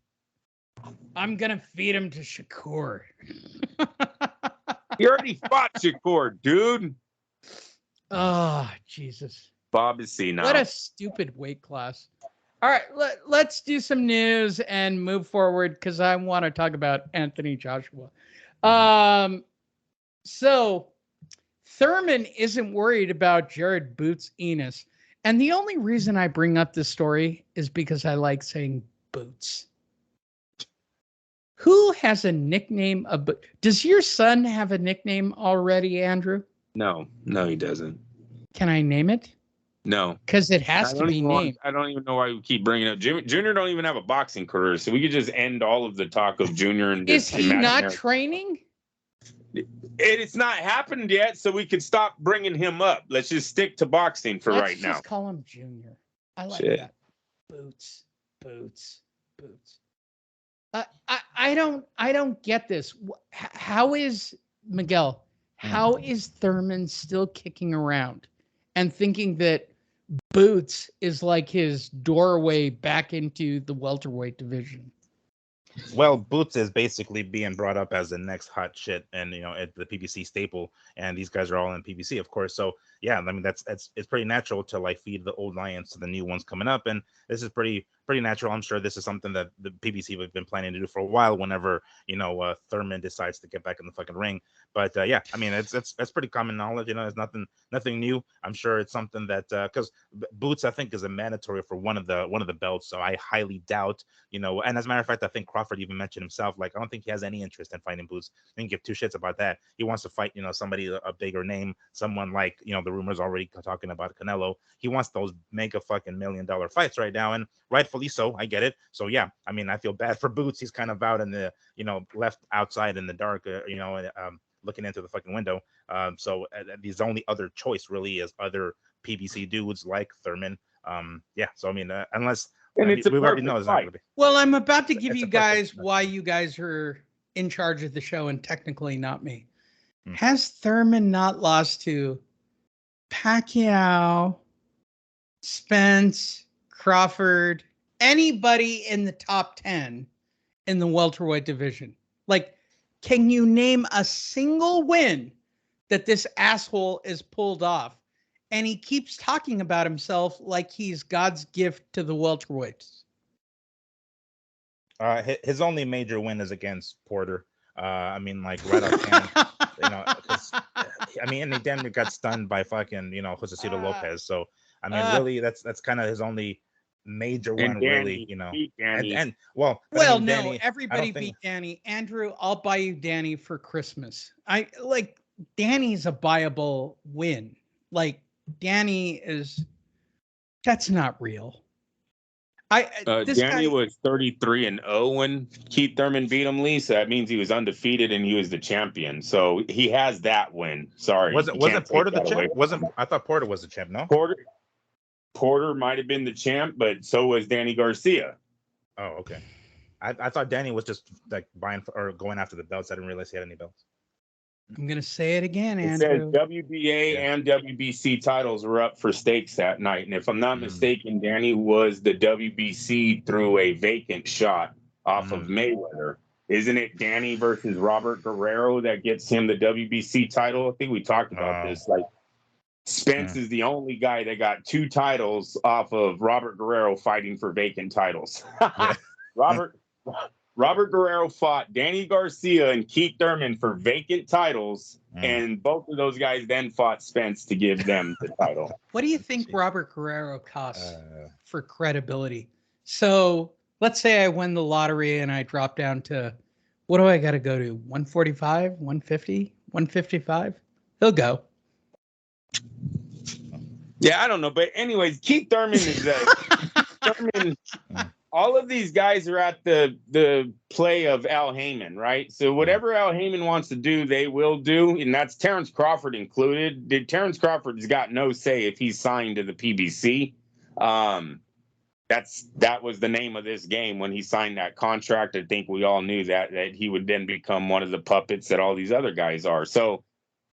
I'm gonna feed him to Shakur. He already fought Shakur, dude. Oh, Jesus. Bob is C now. What a stupid weight class. All right, let's do some news and move forward because I want to talk about Anthony Joshua. So Thurman isn't worried about Jared Boots Enos. And the only reason I bring up this story is because I like saying Boots. Who has a nickname? Does your son have a nickname already, Andrew? No, he doesn't. Can I name it? No, because it has to be named. I don't even know why we keep bringing it up. Junior don't even have a boxing career, so we could just end all of the talk of Junior. And is he not training? It's not happened yet, so we could stop bringing him up. Let's just stick to boxing for right now. Let's call him Junior. I like that. Boots. I don't get this. How is Miguel? How is Thurman still kicking around and thinking that Boots is like his doorway back into the welterweight division? Well, Boots is basically being brought up as the next hot shit, and at the PBC staple, and these guys are all in PBC, of course. So yeah, I mean it's pretty natural to like feed the old lions to the new ones coming up, and this is pretty natural. I'm sure this is something that the PBC have been planning to do for a while. Whenever Thurman decides to get back in the fucking ring, but yeah, I mean it's pretty common knowledge. It's nothing new. I'm sure it's something that because Boots I think is a mandatory for one of the belts, so I highly doubt And as a matter of fact, I think Crawford even mentioned himself, like I don't think he has any interest in fighting Boots. I didn't give two shits about that. He wants to fight somebody a bigger name, someone like the rumors already talking about Canelo. He wants those mega fucking $1 million fights right now, and rightfully so. I get it. So yeah, I mean I feel bad for Boots. He's kind of out in the left outside in the dark, looking into the fucking window. So his only other choice really is other PBC dudes like Thurman. Yeah. So I mean, unless we already know it's not gonna be. Well, I'm about to give you guys why you guys are in charge of the show and technically not me. Has Thurman not lost to Pacquiao, Spence, Crawford, anybody in the top 10 in the welterweight division? Like, can you name a single win that this asshole is pulled off? And he keeps talking about himself like he's God's gift to the welterweights. His only major win is against Porter. I mean, like right offhand, because I mean, and he damn near got stunned by fucking Josecito Lopez. So I mean, really, that's kind of his only major one, really. And well, no, Danny, everybody beat Danny. Andrew, I'll buy you Danny for Christmas. I like Danny's a buyable win. Like Danny that's not real. Danny was 33-0 when Keith Thurman beat him, Lee. So that means he was undefeated and he was the champion. So he has that win. Sorry, wasn't Porter the champ? I thought Porter was the champ? No, Porter might have been the champ, but so was Danny Garcia. Oh, okay. I thought Danny was just like buying or going after the belts. I didn't realize he had any belts. I'm gonna say it again, It Andrew. says WBA and WBC titles were up for stakes that night, and if I'm not mistaken, Danny was the WBC through a vacant shot off of Mayweather. Isn't it Danny versus Robert Guerrero that gets him the WBC title? I think we talked about this. Like Spence is the only guy that got 2 titles off of Robert Guerrero fighting for vacant titles. Robert Guerrero fought Danny Garcia and Keith Thurman for vacant titles, and both of those guys then fought Spence to give them the title. What do you think Robert Guerrero costs for credibility? So let's say I win the lottery and I drop down to, what do I got to go to? 145, 150, 155? He'll go. Yeah, I don't know. But anyways, Keith Thurman is all of these guys are at the play of Al Heyman, right? So whatever Al Heyman wants to do, they will do, and that's Terrence Crawford included. Terrence Crawford's got no say if he's signed to the PBC. That was the name of this game when he signed that contract. I think we all knew that he would then become one of the puppets that all these other guys are. So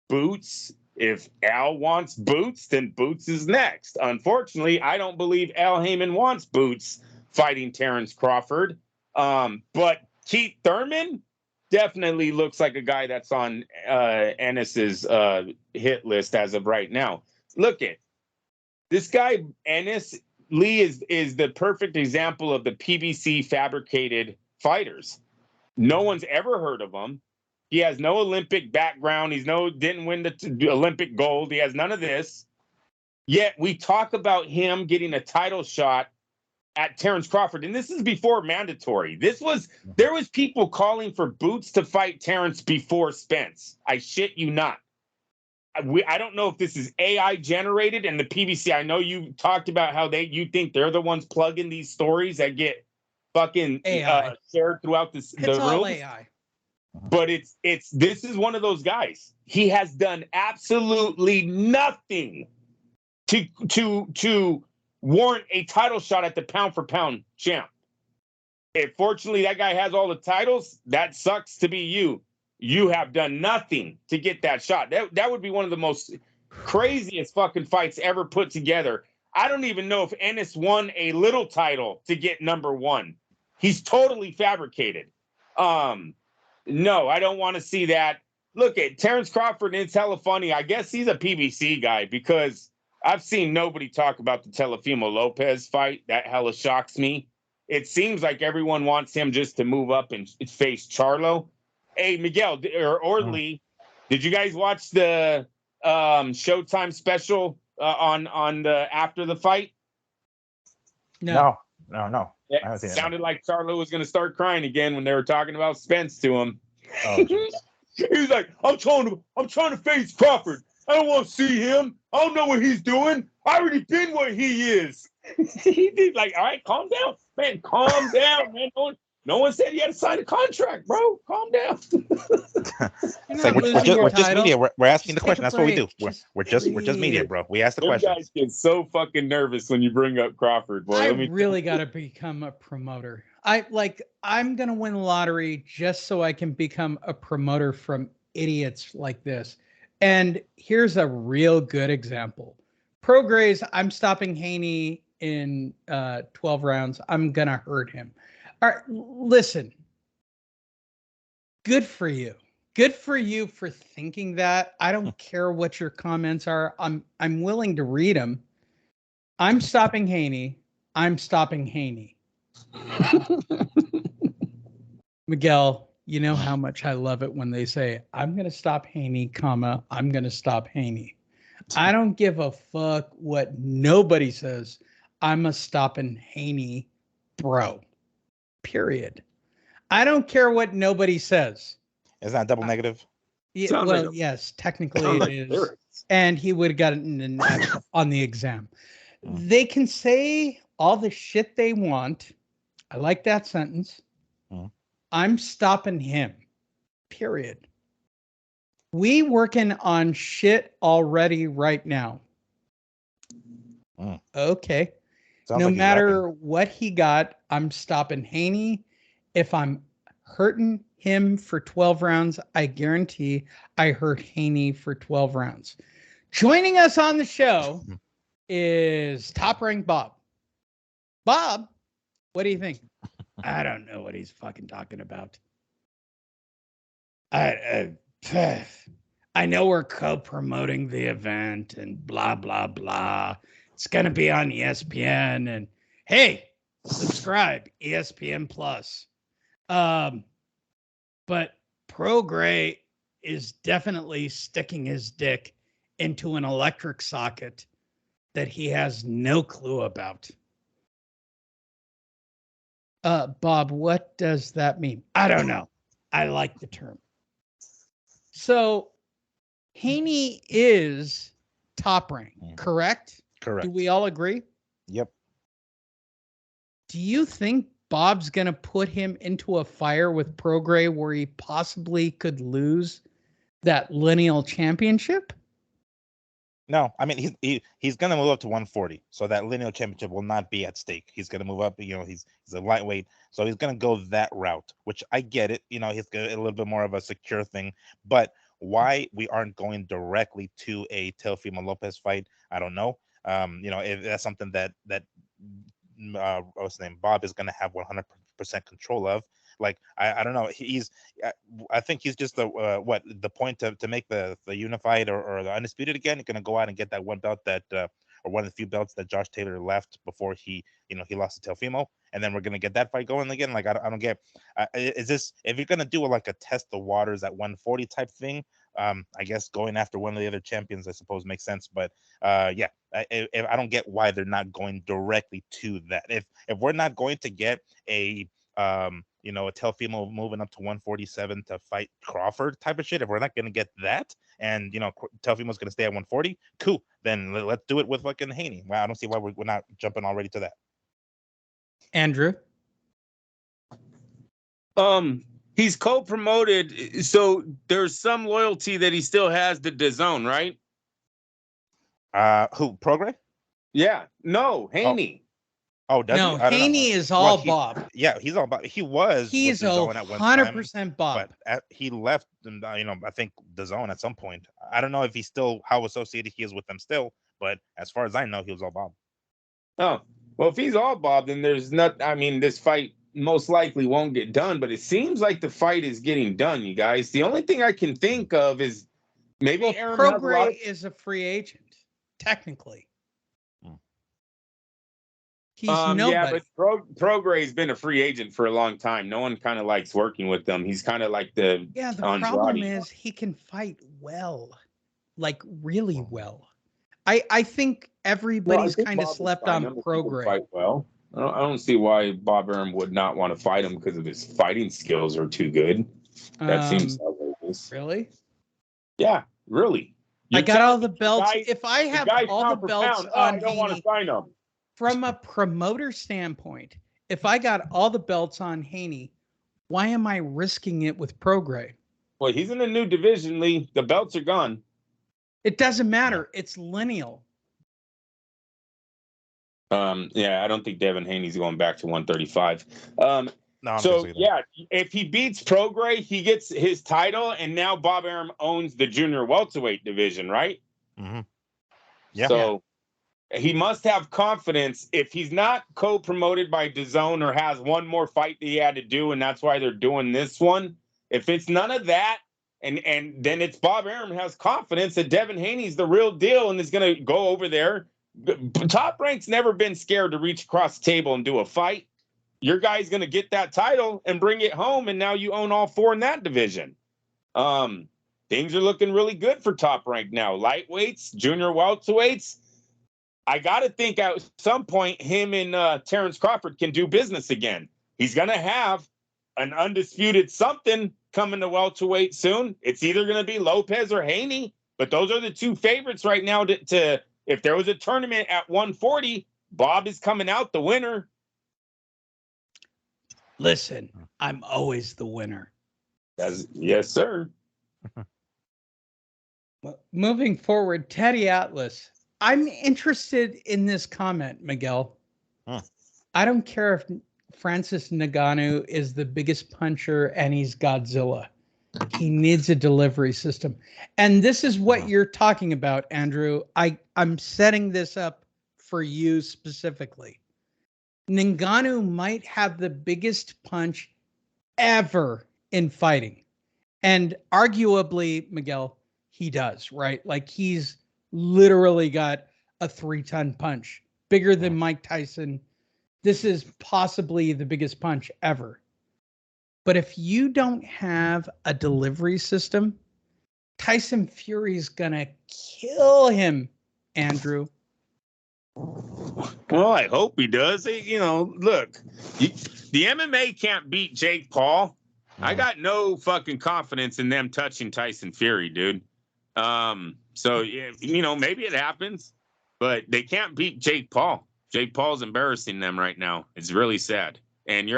Boots, if Al wants Boots, then Boots is next. Unfortunately, I don't believe Al Heyman wants Boots fighting Terrence Crawford. But Keith Thurman definitely looks like a guy that's on Ennis's hit list as of right now. Look at this guy, Ennis Lee is the perfect example of the PBC fabricated fighters. No one's ever heard of him. He has no Olympic background. Didn't win the Olympic gold. He has none of this. Yet we talk about him getting a title shot at Terrence Crawford, and this is before mandatory. There was people calling for Boots to fight Terrence before Spence. I shit you not. I don't know if this is AI generated, and the PBC. I know you talked about how you think they're the ones plugging these stories that get fucking shared throughout the room. It's all AI. But this is one of those guys. He has done absolutely nothing to warrant a title shot at the pound for pound champ. Fortunately, that guy has all the titles. That sucks to be you. You have done nothing to get that shot. That would be one of the most craziest fucking fights ever put together. I don't even know if Ennis won a little title to get number one. He's totally fabricated. No, I don't want to see that. Look at Terrence Crawford, and it's hella funny. I guess he's a PBC guy because I've seen nobody talk about the Teofimo Lopez fight. That hella shocks me. It seems like everyone wants him just to move up and face Charlo. Hey, Miguel or Lee, did you guys watch the Showtime special on the after the fight? No. It sounded like Charlo was going to start crying again when they were talking about Spence to him. Oh, He's like, I'm trying to face Crawford. I don't want to see him. I don't know what he's doing. I already been what he is. He's like, all right, calm down, man. Calm down, man. No one said he had to sign a contract, bro. Calm down. It's like we're just media. We're asking the question. That's what we do. We're just media, bro. We ask the question. You guys get so fucking nervous when you bring up Crawford. Boy, I really got to become a promoter. I'm gonna win the lottery just so I can become a promoter from idiots like this. And here's a real good example. Pro Grays, I'm stopping Haney in 12 rounds. I'm gonna hurt him. All right, listen. Good for you. Good for you for thinking that. I don't care what your comments are. I'm willing to read them. I'm stopping Haney. I'm stopping Haney. Miguel, you know how much I love it when they say, I'm going to stop Haney, I'm going to stop Haney. I don't give a fuck what nobody says. I'm a stopping Haney, bro. Period. I don't care what nobody says. Is that double negative? Yeah, well, yes, technically it is. And he would have gotten an F on the exam. They can say all the shit they want. I like that sentence. I'm stopping him. Period. We working on shit already right now. Okay. No matter what he got, I'm stopping Haney. If I'm hurting him for 12 rounds, I guarantee I hurt Haney for 12 rounds. Joining us on the show is Top Rank Bob. Bob, what do you think? I don't know what he's fucking talking about. I know we're co-promoting the event and blah, blah, blah. It's going to be on ESPN. And hey, subscribe, ESPN Plus. But Pro Gray is definitely sticking his dick into an electric socket that he has no clue about. Bob, what does that mean? I don't know. I like the term. So Haney is Top Rank, correct? Correct. Do we all agree? Yep. Do you think Bob's going to put him into a fire with Pro Gray where he possibly could lose that lineal championship? No, I mean he's gonna move up to 140, so that lineal championship will not be at stake. He's gonna move up. He's a lightweight, so he's gonna go that route, which I get it. He's got a little bit more of a secure thing. But why we aren't going directly to a Teofimo Lopez fight, I don't know. If that's something that what's his name, Bob is gonna have 100% control of. Like I don't know. I think he's just the point to make the unified or the undisputed again. He's gonna go out and get that one belt that or one of the few belts that Josh Taylor left before he lost to Teofimo, and then we're gonna get that fight going again. Like I don't get. Is this, if you're gonna do like a test the waters at 140 type thing? I guess going after one of the other champions, I suppose, makes sense. But yeah, I don't get why they're not going directly to that. If we're not going to get a a Teofimo moving up to 147 to fight Crawford type of shit, if we're not going to get that, and Teofimo's going to stay at 140, cool, then let's do it with fucking Haney. Well, I don't see why we're not jumping already to that. Andrew? He's co-promoted, so there's some loyalty that he still has to DAZN, right? Who, Prograis? Yeah, no, Haney. Oh, does no, he? I don't Haney know. is all Bob. Yeah, he's all Bob. He's 100% Bob. But he left, I think DAZN at some point. I don't know if he's still how associated he is with them still, but as far as I know, he was all Bob. Oh, well, if he's all Bob, then there's not. I mean, this fight most likely won't get done, but it seems like the fight is getting done, you guys. The only thing I can think of is maybe Aaron Prograis is a free agent, technically. He's nobody. Yeah, but Prograis's been a free agent for a long time. No one kind of likes working with them. He's kind of like the problem is he can fight well, like really well. I think everybody's kind of slept on Prograis. Fight well. I don't see why Bob Arum would not want to fight him because of his fighting skills are too good. That seems outrageous. Really? Yeah, really. I got all the belts. If I have all the belts on I don't want to sign them. From a promoter standpoint, if I got all the belts on Haney, why am I risking it with Prograis? Well, he's in a new division, Lee. The belts are gone. It doesn't matter. It's lineal. Yeah, I don't think Devin Haney's going back to 135. No, so yeah, if he beats Prograis, he gets his title, and now Bob Arum owns the junior welterweight division, right? Mm-hmm. Yeah. So he must have confidence. If he's not co-promoted by DAZN or has one more fight that he had to do, and that's why they're doing this one. If it's none of that, and then it's Bob Arum has confidence that Devin Haney's the real deal and is going to go over there. Top Rank's never been scared to reach across the table and do a fight. Your guy's going to get that title and bring it home, and now you own all four in that division. Things are looking really good for Top Rank now. Lightweights, junior welterweights. I got to think at some point him and Terrence Crawford can do business again. He's going to have an undisputed something coming to welterweight soon. It's either going to be Lopez or Haney, but those are the two favorites right now to if there was a tournament at 140, Bob is coming out the winner. Listen, I'm always the winner. Yes, sir. Moving forward, Teddy Atlas. I'm interested in this comment, Miguel. I don't care if Francis Ngannou is the biggest puncher and he's Godzilla. He needs a delivery system. And this is what you're talking about, Andrew. I'm setting this up for you specifically. Ngannou might have the biggest punch ever in fighting. And arguably, Miguel, he does, right? Like he's literally got a 3-ton punch, bigger than Mike Tyson. This is possibly the biggest punch ever. But if you don't have a delivery system, Tyson Fury's gonna kill him, Andrew. Well, I hope he does. Look, the MMA can't beat Jake Paul. I got no fucking confidence in them touching Tyson Fury, dude. So, maybe it happens, but they can't beat Jake Paul. Jake Paul's embarrassing them right now. It's really sad. And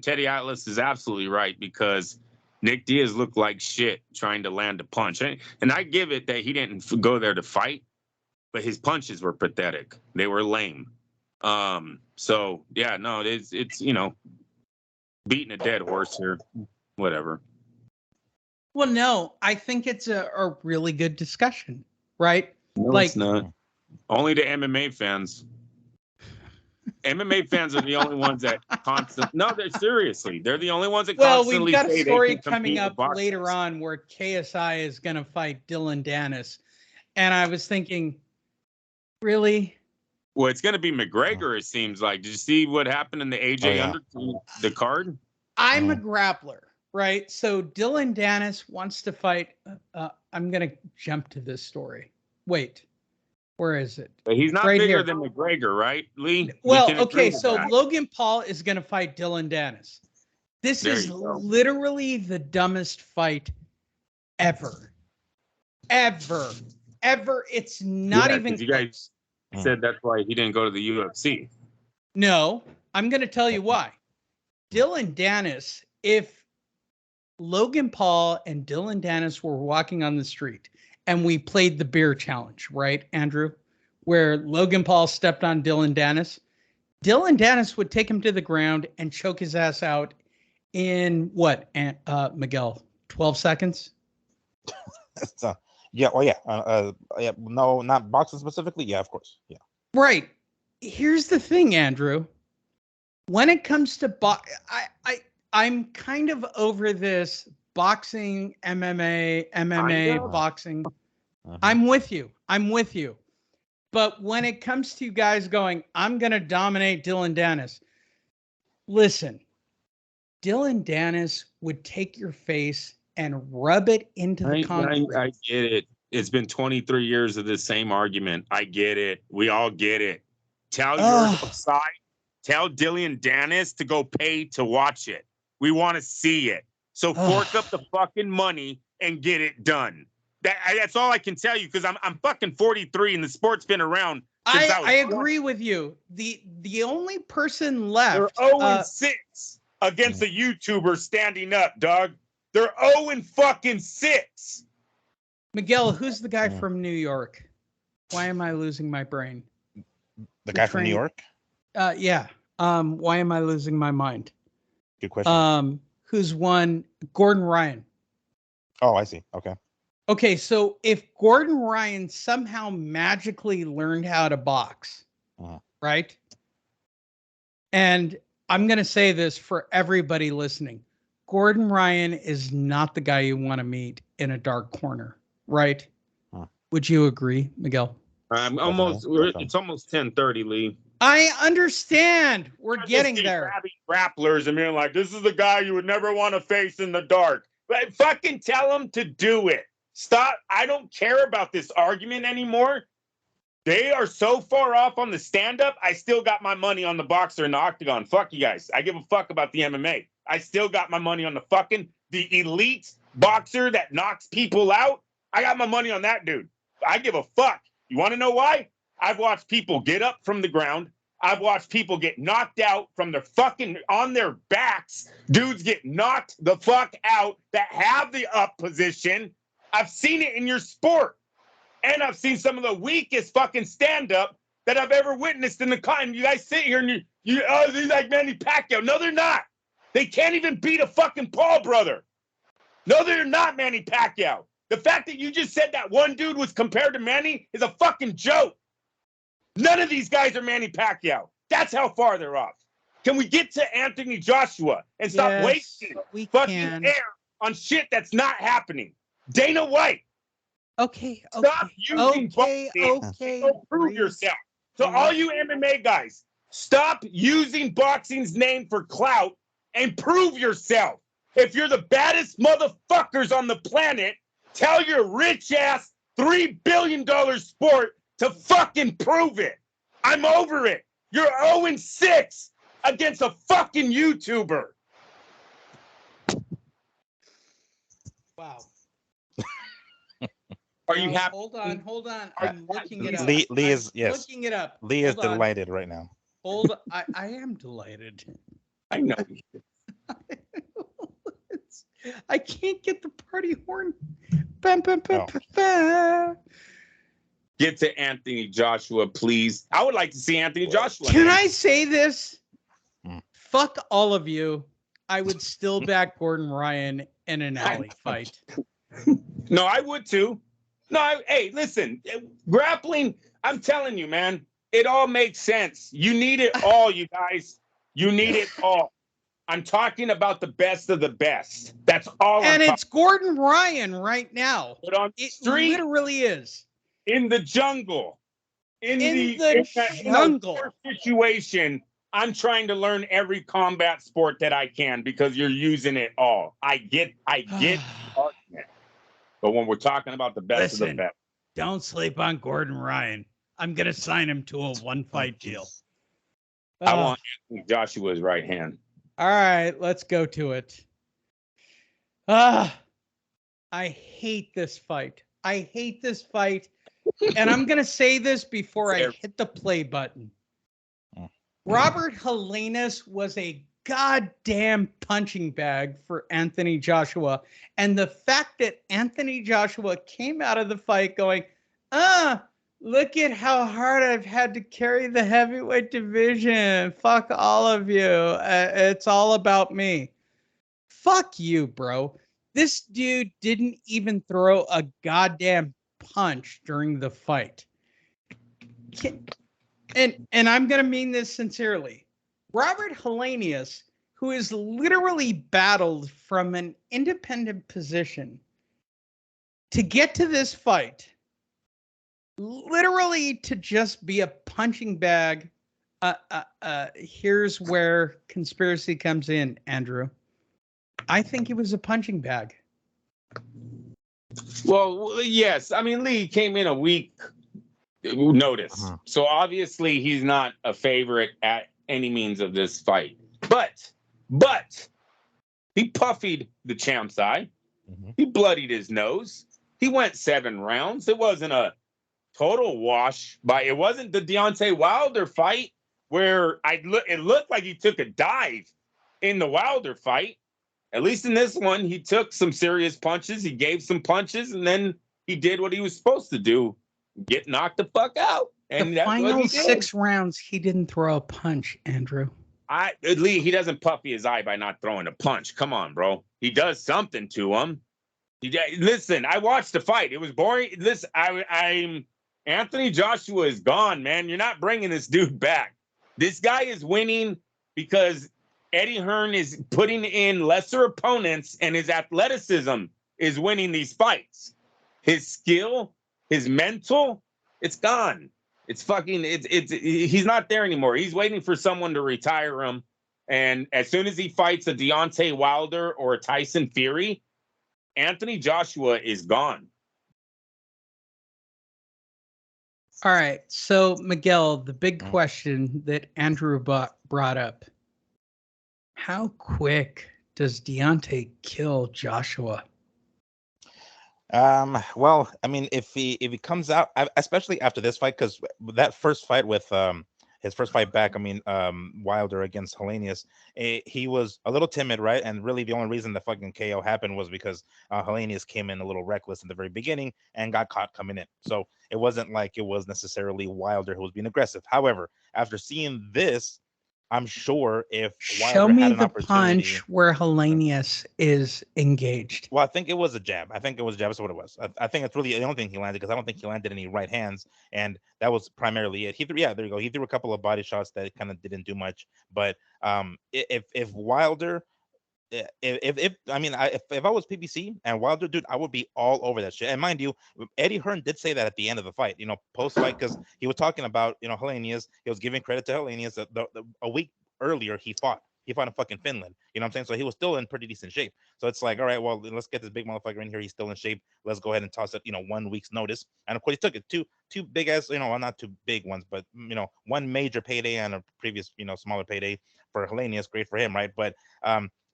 Teddy Atlas is absolutely right because Nick Diaz looked like shit trying to land a punch. And I give it that he didn't go there to fight, but his punches were pathetic. They were lame. So yeah, no, it's beating a dead horse here. Whatever. Well, no, I think it's a really good discussion, right? No, it's not. Only to MMA fans. MMA fans are the only ones that constantly. No, they're seriously. They're the only ones that constantly. We've got a say story they can coming up boxers. later on where KSI is going to fight Dylan Dennis, and I was thinking, really? Well, it's going to be McGregor. It seems like. Did you see what happened in the AJ under the card? I'm a grappler, right? So Dylan Dennis wants to fight. I'm going to jump to this story. Wait. Where is it? But he's not right bigger here. than McGregor, right, Lee? Well, okay, so Logan Paul is going to fight Dylan Dennis. This There is you go. literally the dumbest fight ever. Ever. It's not even You guys said that's why he didn't go to the UFC. No, I'm going to tell you why. Dylan Dennis, if Logan Paul and Dylan Dennis were walking on the street and we played the beer challenge, right, Andrew, where Logan Paul stepped on Dylan Dennis would take him to the ground and choke his ass out in what, Miguel, 12 seconds? Yeah. Oh, yeah. Yeah. No, not boxing specifically. Yeah, of course. Yeah. Right. Here's the thing, Andrew. When it comes to I'm kind of over this boxing, MMA, boxing. I'm with you. But when it comes to guys going, I'm going to dominate Dylan Dennis. Listen, Dylan Dennis would take your face and rub it into the concrete. I get it. It's been 23 years of the same argument. I get it. We all get it. Tell your side. Tell Dylan Dennis to go pay to watch it. We want to see it. So fork up the fucking money and get it done. That's all I can tell you, because I'm fucking 43 and the sport's been around. I agree with you. The only person left. They're 0-6 against a YouTuber standing up, dog. They're 0-6. Miguel, who's the guy from New York? Why am I losing my brain? The guy from New York? Yeah. Why am I losing my mind? Good question. Who's won? Gordon Ryan. Oh, I see. Okay. Okay, so if Gordon Ryan somehow magically learned how to box, right? And I'm going to say this for everybody listening. Gordon Ryan is not the guy you want to meet in a dark corner, right? Would you agree, Miguel? It's almost 10:30, Lee. I understand. We're getting there. Grapplers and being like, this is the guy you would never want to face in the dark. But fucking tell him to do it. Stop. I don't care about this argument anymore. They are so far off on the stand-up. I still got my money on the boxer in the octagon. Fuck you guys. I give a fuck about the MMA. I still got my money on the elite boxer that knocks people out. I got my money on that dude. I give a fuck. You want to know why? I've watched people get up from the ground. I've watched people get knocked out from their fucking on their backs. Dudes get knocked the fuck out that have the up position. I've seen it in your sport. And I've seen some of the weakest fucking stand-up that I've ever witnessed in the con. You guys sit here and they're like Manny Pacquiao. No, they're not. They can't even beat a fucking Paul brother. No, they're not Manny Pacquiao. The fact that you just said that one dude was compared to Manny is a fucking joke. None of these guys are Manny Pacquiao. That's how far they're off. Can we get to Anthony Joshua and stop wasting fucking air on shit that's not happening? Dana White. Okay. Stop using boxing. Prove yourself. So all you MMA guys, stop using boxing's name for clout and prove yourself. If you're the baddest motherfuckers on the planet, tell your rich ass $3 billion sport to fucking prove it. I'm over it. You're 0-6 against a fucking YouTuber. Wow. Are you happy? Hold on. I'm looking it up. Lee is looking it up. Lee is delighted right now. Hold on. I am delighted. I know. I can't get the party horn. Bam, bam, bam, bam. Get to Anthony Joshua, please. I would like to see Anthony Joshua. Can I say this? Hmm. Fuck all of you. I would still back Gordon Ryan in an alley fight. No, I would too. No, hey, listen, grappling, I'm telling you, man, it all makes sense. You need it all, you guys. You need it all. I'm talking about the best of the best. That's all And I'm it's Gordon Ryan right now. But on the It street, literally is. in the jungle, in the a jungle. war situation, I'm trying to learn every combat sport that I can because you're using it all. I get the argument. But when we're talking about the best of the Listen, best, don't sleep on Gordon Ryan. I'm gonna sign him to a one-fight deal. I want Anthony Joshua's right hand. All right, let's go to it. I hate this fight. I hate this fight. And I'm going to say this before I hit the play button. Robert Helenius was a goddamn punching bag for Anthony Joshua. And the fact that Anthony Joshua came out of the fight going, look at how hard I've had to carry the heavyweight division. Fuck all of you. It's all about me. Fuck you, bro. This dude didn't even throw a goddamn punch during the fight. And I'm going to mean this sincerely. Robert Helenius, who is literally battled from an independent position to get to this fight, literally to just be a punching bag. Here's where conspiracy comes in, Andrew. I think he was a punching bag. Well, yes. I mean, Lee came in a week notice. So obviously he's not a favorite at any means of this fight. But he puffied the champ's eye. He bloodied his nose. He went 7 rounds. It wasn't a total wash it wasn't the Deontay Wilder fight where it looked like he took a dive in the Wilder fight. At least in this one, he took some serious punches. He gave some punches, and then he did what he was supposed to do, get knocked the fuck out. And the final 6 rounds, he didn't throw a punch, Andrew. Lee, he doesn't puffy his eye by not throwing a punch. Come on, bro. He does something to him. Listen, I watched the fight. It was boring. Listen, I'm Anthony Joshua is gone, man. You're not bringing this dude back. This guy is winning because Eddie Hearn is putting in lesser opponents, and his athleticism is winning these fights. His skill, his mental, it's gone. It's he's not there anymore. He's waiting for someone to retire him. And as soon as he fights a Deontay Wilder or a Tyson Fury, Anthony Joshua is gone. All right. So, Miguel, the big question that Andrew brought up. How quick does Deontay kill Joshua? Well, I mean, if he comes out, especially after this fight, because that first fight with his first fight back, I mean, Wilder against Helenius, he was a little timid, right? And really, the only reason the fucking KO happened was because Helenius came in a little reckless in the very beginning and got caught coming in. So it wasn't like it was necessarily Wilder who was being aggressive. However, after seeing this, I'm sure if Wilder show me had an the opportunity, punch where Helenius is engaged. Well, I think it was a jab. That's what it was. I think it's really the only thing he landed, because I don't think he landed any right hands, and that was primarily it. There you go. He threw a couple of body shots that kind of didn't do much. But if Wilder, if I was PBC and Wilder, dude, I would be all over that shit. And mind you, Eddie Hearn did say that at the end of the fight, post fight, because he was talking about Helenius. He was giving credit to Helenius. A week earlier he fought in fucking Finland. You know what I'm saying? So he was still in pretty decent shape. So it's like, all right, well, let's get this big motherfucker in here. He's still in shape. Let's go ahead and toss it, 1 week's notice. And of course, he took it two big ass, well, not two big ones, but one major payday and a previous, smaller payday for Helenius. Great for him, right? But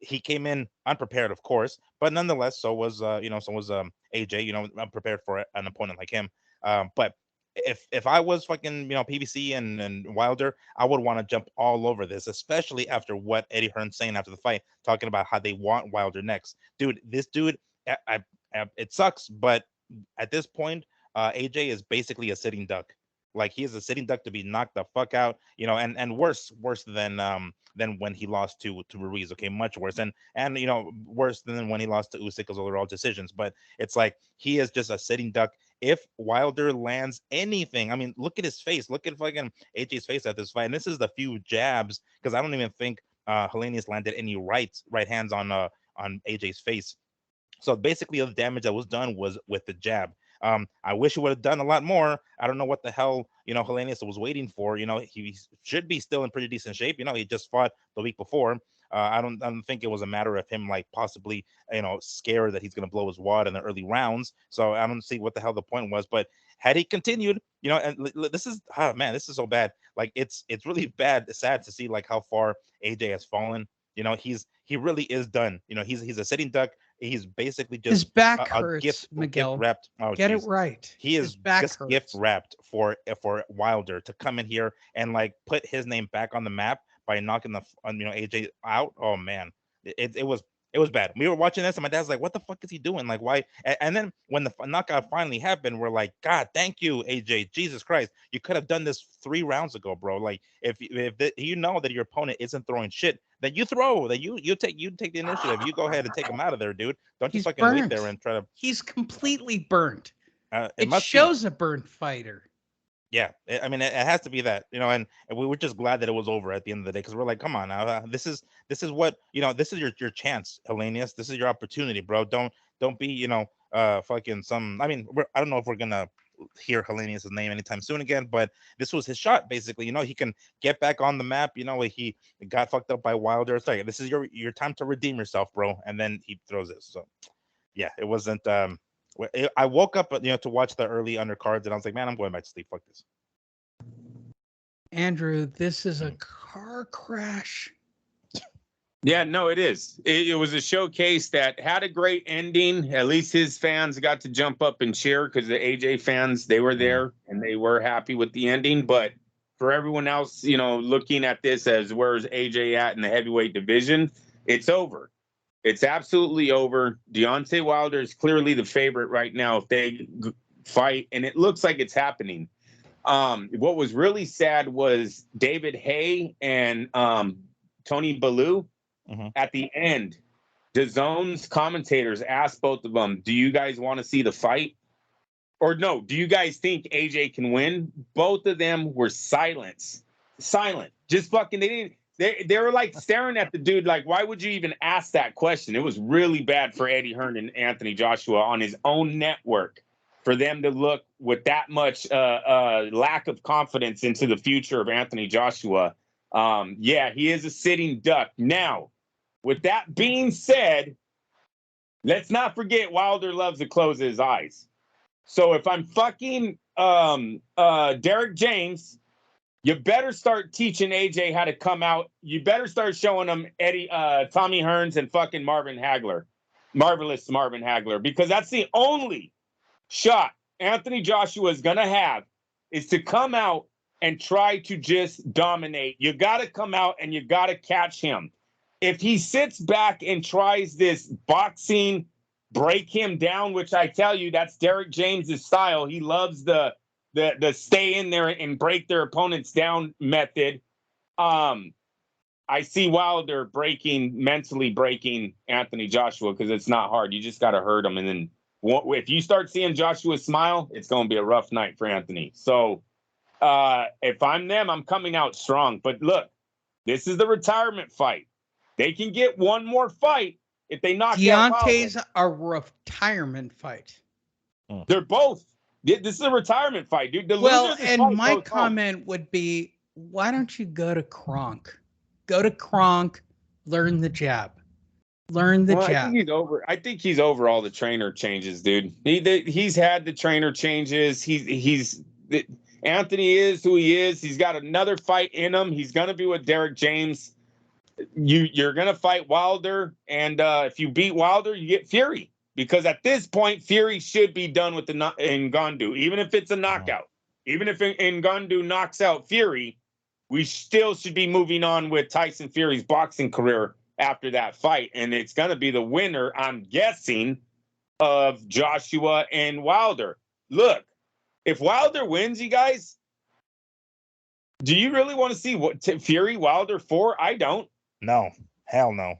he came in unprepared, of course, but nonetheless, so was AJ. I'm prepared for an opponent like him. But if I was fucking PBC and Wilder, I would want to jump all over this, especially after what Eddie Hearn's saying after the fight, talking about how they want Wilder next. Dude, this dude, it sucks, but at this point, AJ is basically a sitting duck. Like, he is a sitting duck to be knocked the fuck out, and worse than when he lost to Ruiz. Okay, much worse, and worse than when he lost to Usyk, because those are all decisions. But it's like, he is just a sitting duck. If Wilder lands anything, I mean, look at his face. Look at fucking AJ's face at this fight. And this is the few jabs, because I don't even think Helenius landed any right hands on AJ's face. So basically, the damage that was done was with the jab. I wish he would have done a lot more. I don't know what the hell, Helenius was waiting for. He should be still in pretty decent shape. He just fought the week before. I don't think it was a matter of him, like, possibly, scared that he's going to blow his wad in the early rounds. So I don't see what the hell the point was. But had he continued, and this is, man, this is so bad. Like, it's really sad to see, like, how far AJ has fallen. He really is done. He's a sitting duck. He's basically just his back hurts, Miguel. Gift wrapped. Oh, get geez. it right. He is his back just hurts. gift wrapped for Wilder to come in here and, like, put his name back on the map by knocking AJ out. Oh man, it was bad. We were watching this and my dad's like, "What the fuck is he doing? Like, why?" And then when the knockout finally happened, we're like, "God, thank you, AJ. Jesus Christ, you could have done this 3 rounds ago, bro. Like, if you know that your opponent isn't throwing shit, that you throw, that you take the initiative. You go ahead and take him out of there, dude. Don't just fucking wait there and try to." He's completely burnt. It must shows a burnt fighter. Yeah, I mean, it has to be that, and we were just glad that it was over at the end of the day, because we're like, come on now, this is what, this is your chance, Helenius. This is your opportunity, bro. Don't be, fucking some. I mean, I don't know if we're gonna hear Helenius' name anytime soon again, but this was his shot, basically. He can get back on the map. He got fucked up by Wilder. It's like, this is your time to redeem yourself, bro. And then he throws this. So yeah, it wasn't. I woke up, to watch the early undercards, and I was like, man, I'm going back to sleep. Fuck this. Andrew, this is a car crash. Yeah, no, it is. It was a showcase that had a great ending. At least his fans got to jump up and cheer, because the AJ fans, they were there and they were happy with the ending. But for everyone else, looking at this as, where's AJ at in the heavyweight division, it's over. It's absolutely over. Deontay Wilder is clearly the favorite right now if they fight, and it looks like it's happening. What was really sad was David Haye and Tony Bellew. At the end, DAZN's commentators asked both of them, do you guys want to see the fight? Or no, do you guys think AJ can win? Both of them were silent. Just fucking, they were like staring at the dude like, why would you even ask that question? It was really bad for Eddie Hearn and Anthony Joshua on his own network, for them to look with that much lack of confidence into the future of Anthony Joshua. Yeah, he is a sitting duck. Now, with that being said, let's not forget Wilder loves to close his eyes. So if I'm fucking Derek James, you better start teaching AJ how to come out. You better start showing him Tommy Hearns and fucking Marvelous Marvin Hagler, because that's the only shot Anthony Joshua is going to have, is to come out and try to just dominate. You got to come out and you got to catch him. If he sits back and tries this boxing, break him down, which I tell you, that's Derek James's style. He loves the stay in there and break their opponents down method. I see Wilder mentally breaking Anthony Joshua, because it's not hard. You just got to hurt him. And then if you start seeing Joshua smile, it's going to be a rough night for Anthony. So if I'm them, I'm coming out strong. But look, this is the retirement fight. They can get one more fight if they knock out Deontay's a retirement fight. They're both. This is a retirement fight, dude. My comment would be, why don't you go to Kronk? Go to Kronk, learn the jab. Learn the jab. I think he's over all the trainer changes, dude. He's had the trainer changes. Anthony is who he is. He's got another fight in him. He's gonna be with Derek James. You're gonna fight Wilder, and if you beat Wilder, you get Fury. Because at this point, Fury should be done with the Ngannou, even if it's a knockout. Even if Ngannou knocks out Fury, we still should be moving on with Tyson Fury's boxing career after that fight. And it's going to be the winner, I'm guessing, of Joshua and Wilder. Look, if Wilder wins, you guys, do you really want to see what Fury Wilder 4? I don't. No, hell no.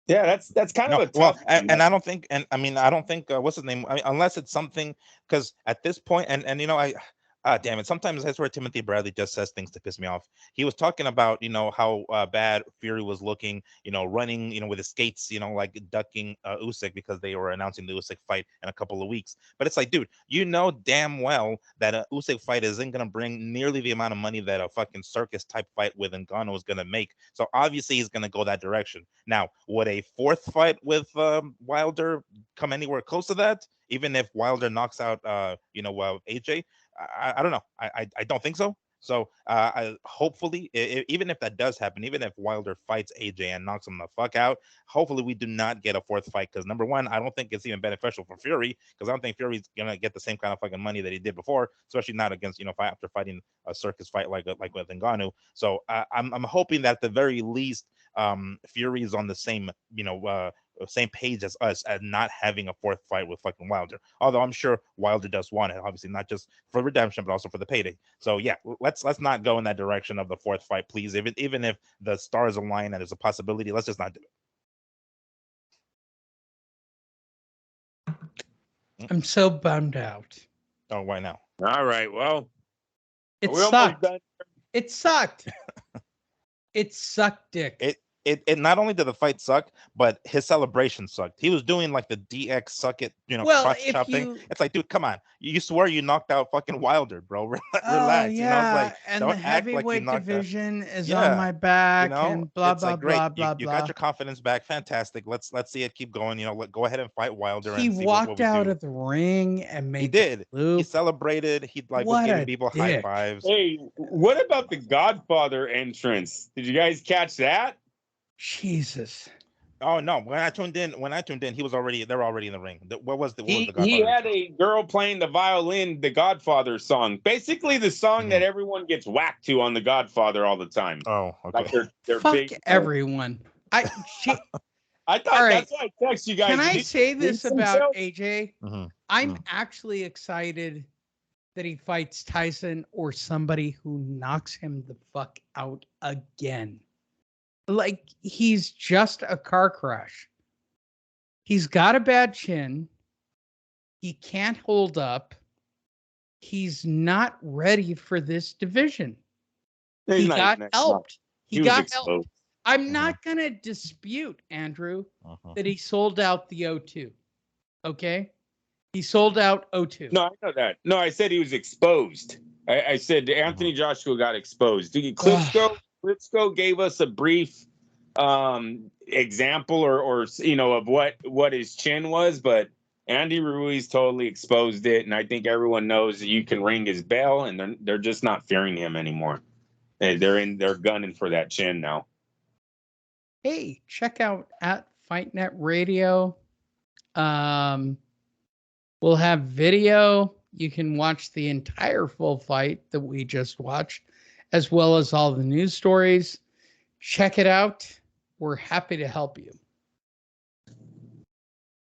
Yeah, that's kind of a tough. And I don't think, I don't think what's his name? Unless it's something, because at this point, and damn it, sometimes that's where Timothy Bradley just says things to piss me off. He was talking about how bad Fury was looking, running, with his skates, like ducking Usyk because they were announcing the Usyk fight in a couple of weeks. But it's like, dude, damn well that a Usyk fight isn't gonna bring nearly the amount of money that a fucking circus type fight with Ngannou is gonna make. So obviously he's gonna go that direction. Now, would a fourth fight with Wilder come anywhere close to that? Even if Wilder knocks out AJ, I don't know. I don't think so. So hopefully, even if that does happen, even if Wilder fights AJ and knocks him the fuck out, hopefully we do not get a fourth fight. Because number one, I don't think it's even beneficial for Fury, because I don't think Fury's gonna get the same kind of fucking money that he did before, especially not against after fighting a circus fight like with Ngannou. So I'm hoping that at the very least, Fury is on the same same page as us at not having a fourth fight with fucking Wilder. Although I'm sure Wilder does want it, obviously not just for redemption, but also for the payday. So yeah, let's not go in that direction of the fourth fight, please. Even if the stars align and there's a possibility, let's just not do it. I'm so bummed out. Oh, why now? All right, well, it sucked. It sucked. It sucked, dick. It not only did the fight suck, but his celebration sucked. He was doing like the DX suck it, crotch chop thing. It's like, dude, come on. You swear you knocked out fucking Wilder, bro. Relax. Yeah. It's like, and don't the heavyweight division is on my back, and blah blah like, great. blah blah. You got your confidence back. Fantastic. Let's see it keep going. Go ahead and fight Wilder. He and see what what walked out of the ring and made. He did. He celebrated. He was giving people high fives. Hey, what about the Godfather entrance? Did you guys catch that? Jesus. Oh no! When I tuned in, they were already in the ring. What was the Godfather? He had a girl playing the violin, the Godfather song. Basically, the song that everyone gets whacked to on the Godfather all the time. Oh, okay. Like they're fuck big. Everyone. I thought that's why I text you guys. Can I say this about AJ? Mm-hmm. I'm actually excited that he fights Tyson or somebody who knocks him the fuck out again. Like, he's just a car crash. He's got a bad chin. He can't hold up. He's not ready for this division. He got helped. He got helped. I'm not going to dispute, Andrew, that he sold out the O2. Okay? He sold out O2. No, I know that. No, I said he was exposed. I said Anthony Joshua got exposed. Klitschko gave us a brief example or of what his chin was, but Andy Ruiz totally exposed it, and I think everyone knows that you can ring his bell, and they're just not fearing him anymore. They're gunning for that chin now. Hey, check out at FightNet Radio. We'll have video. You can watch the entire full fight that we just watched, as well as all the news stories. Check it out. We're happy to help you.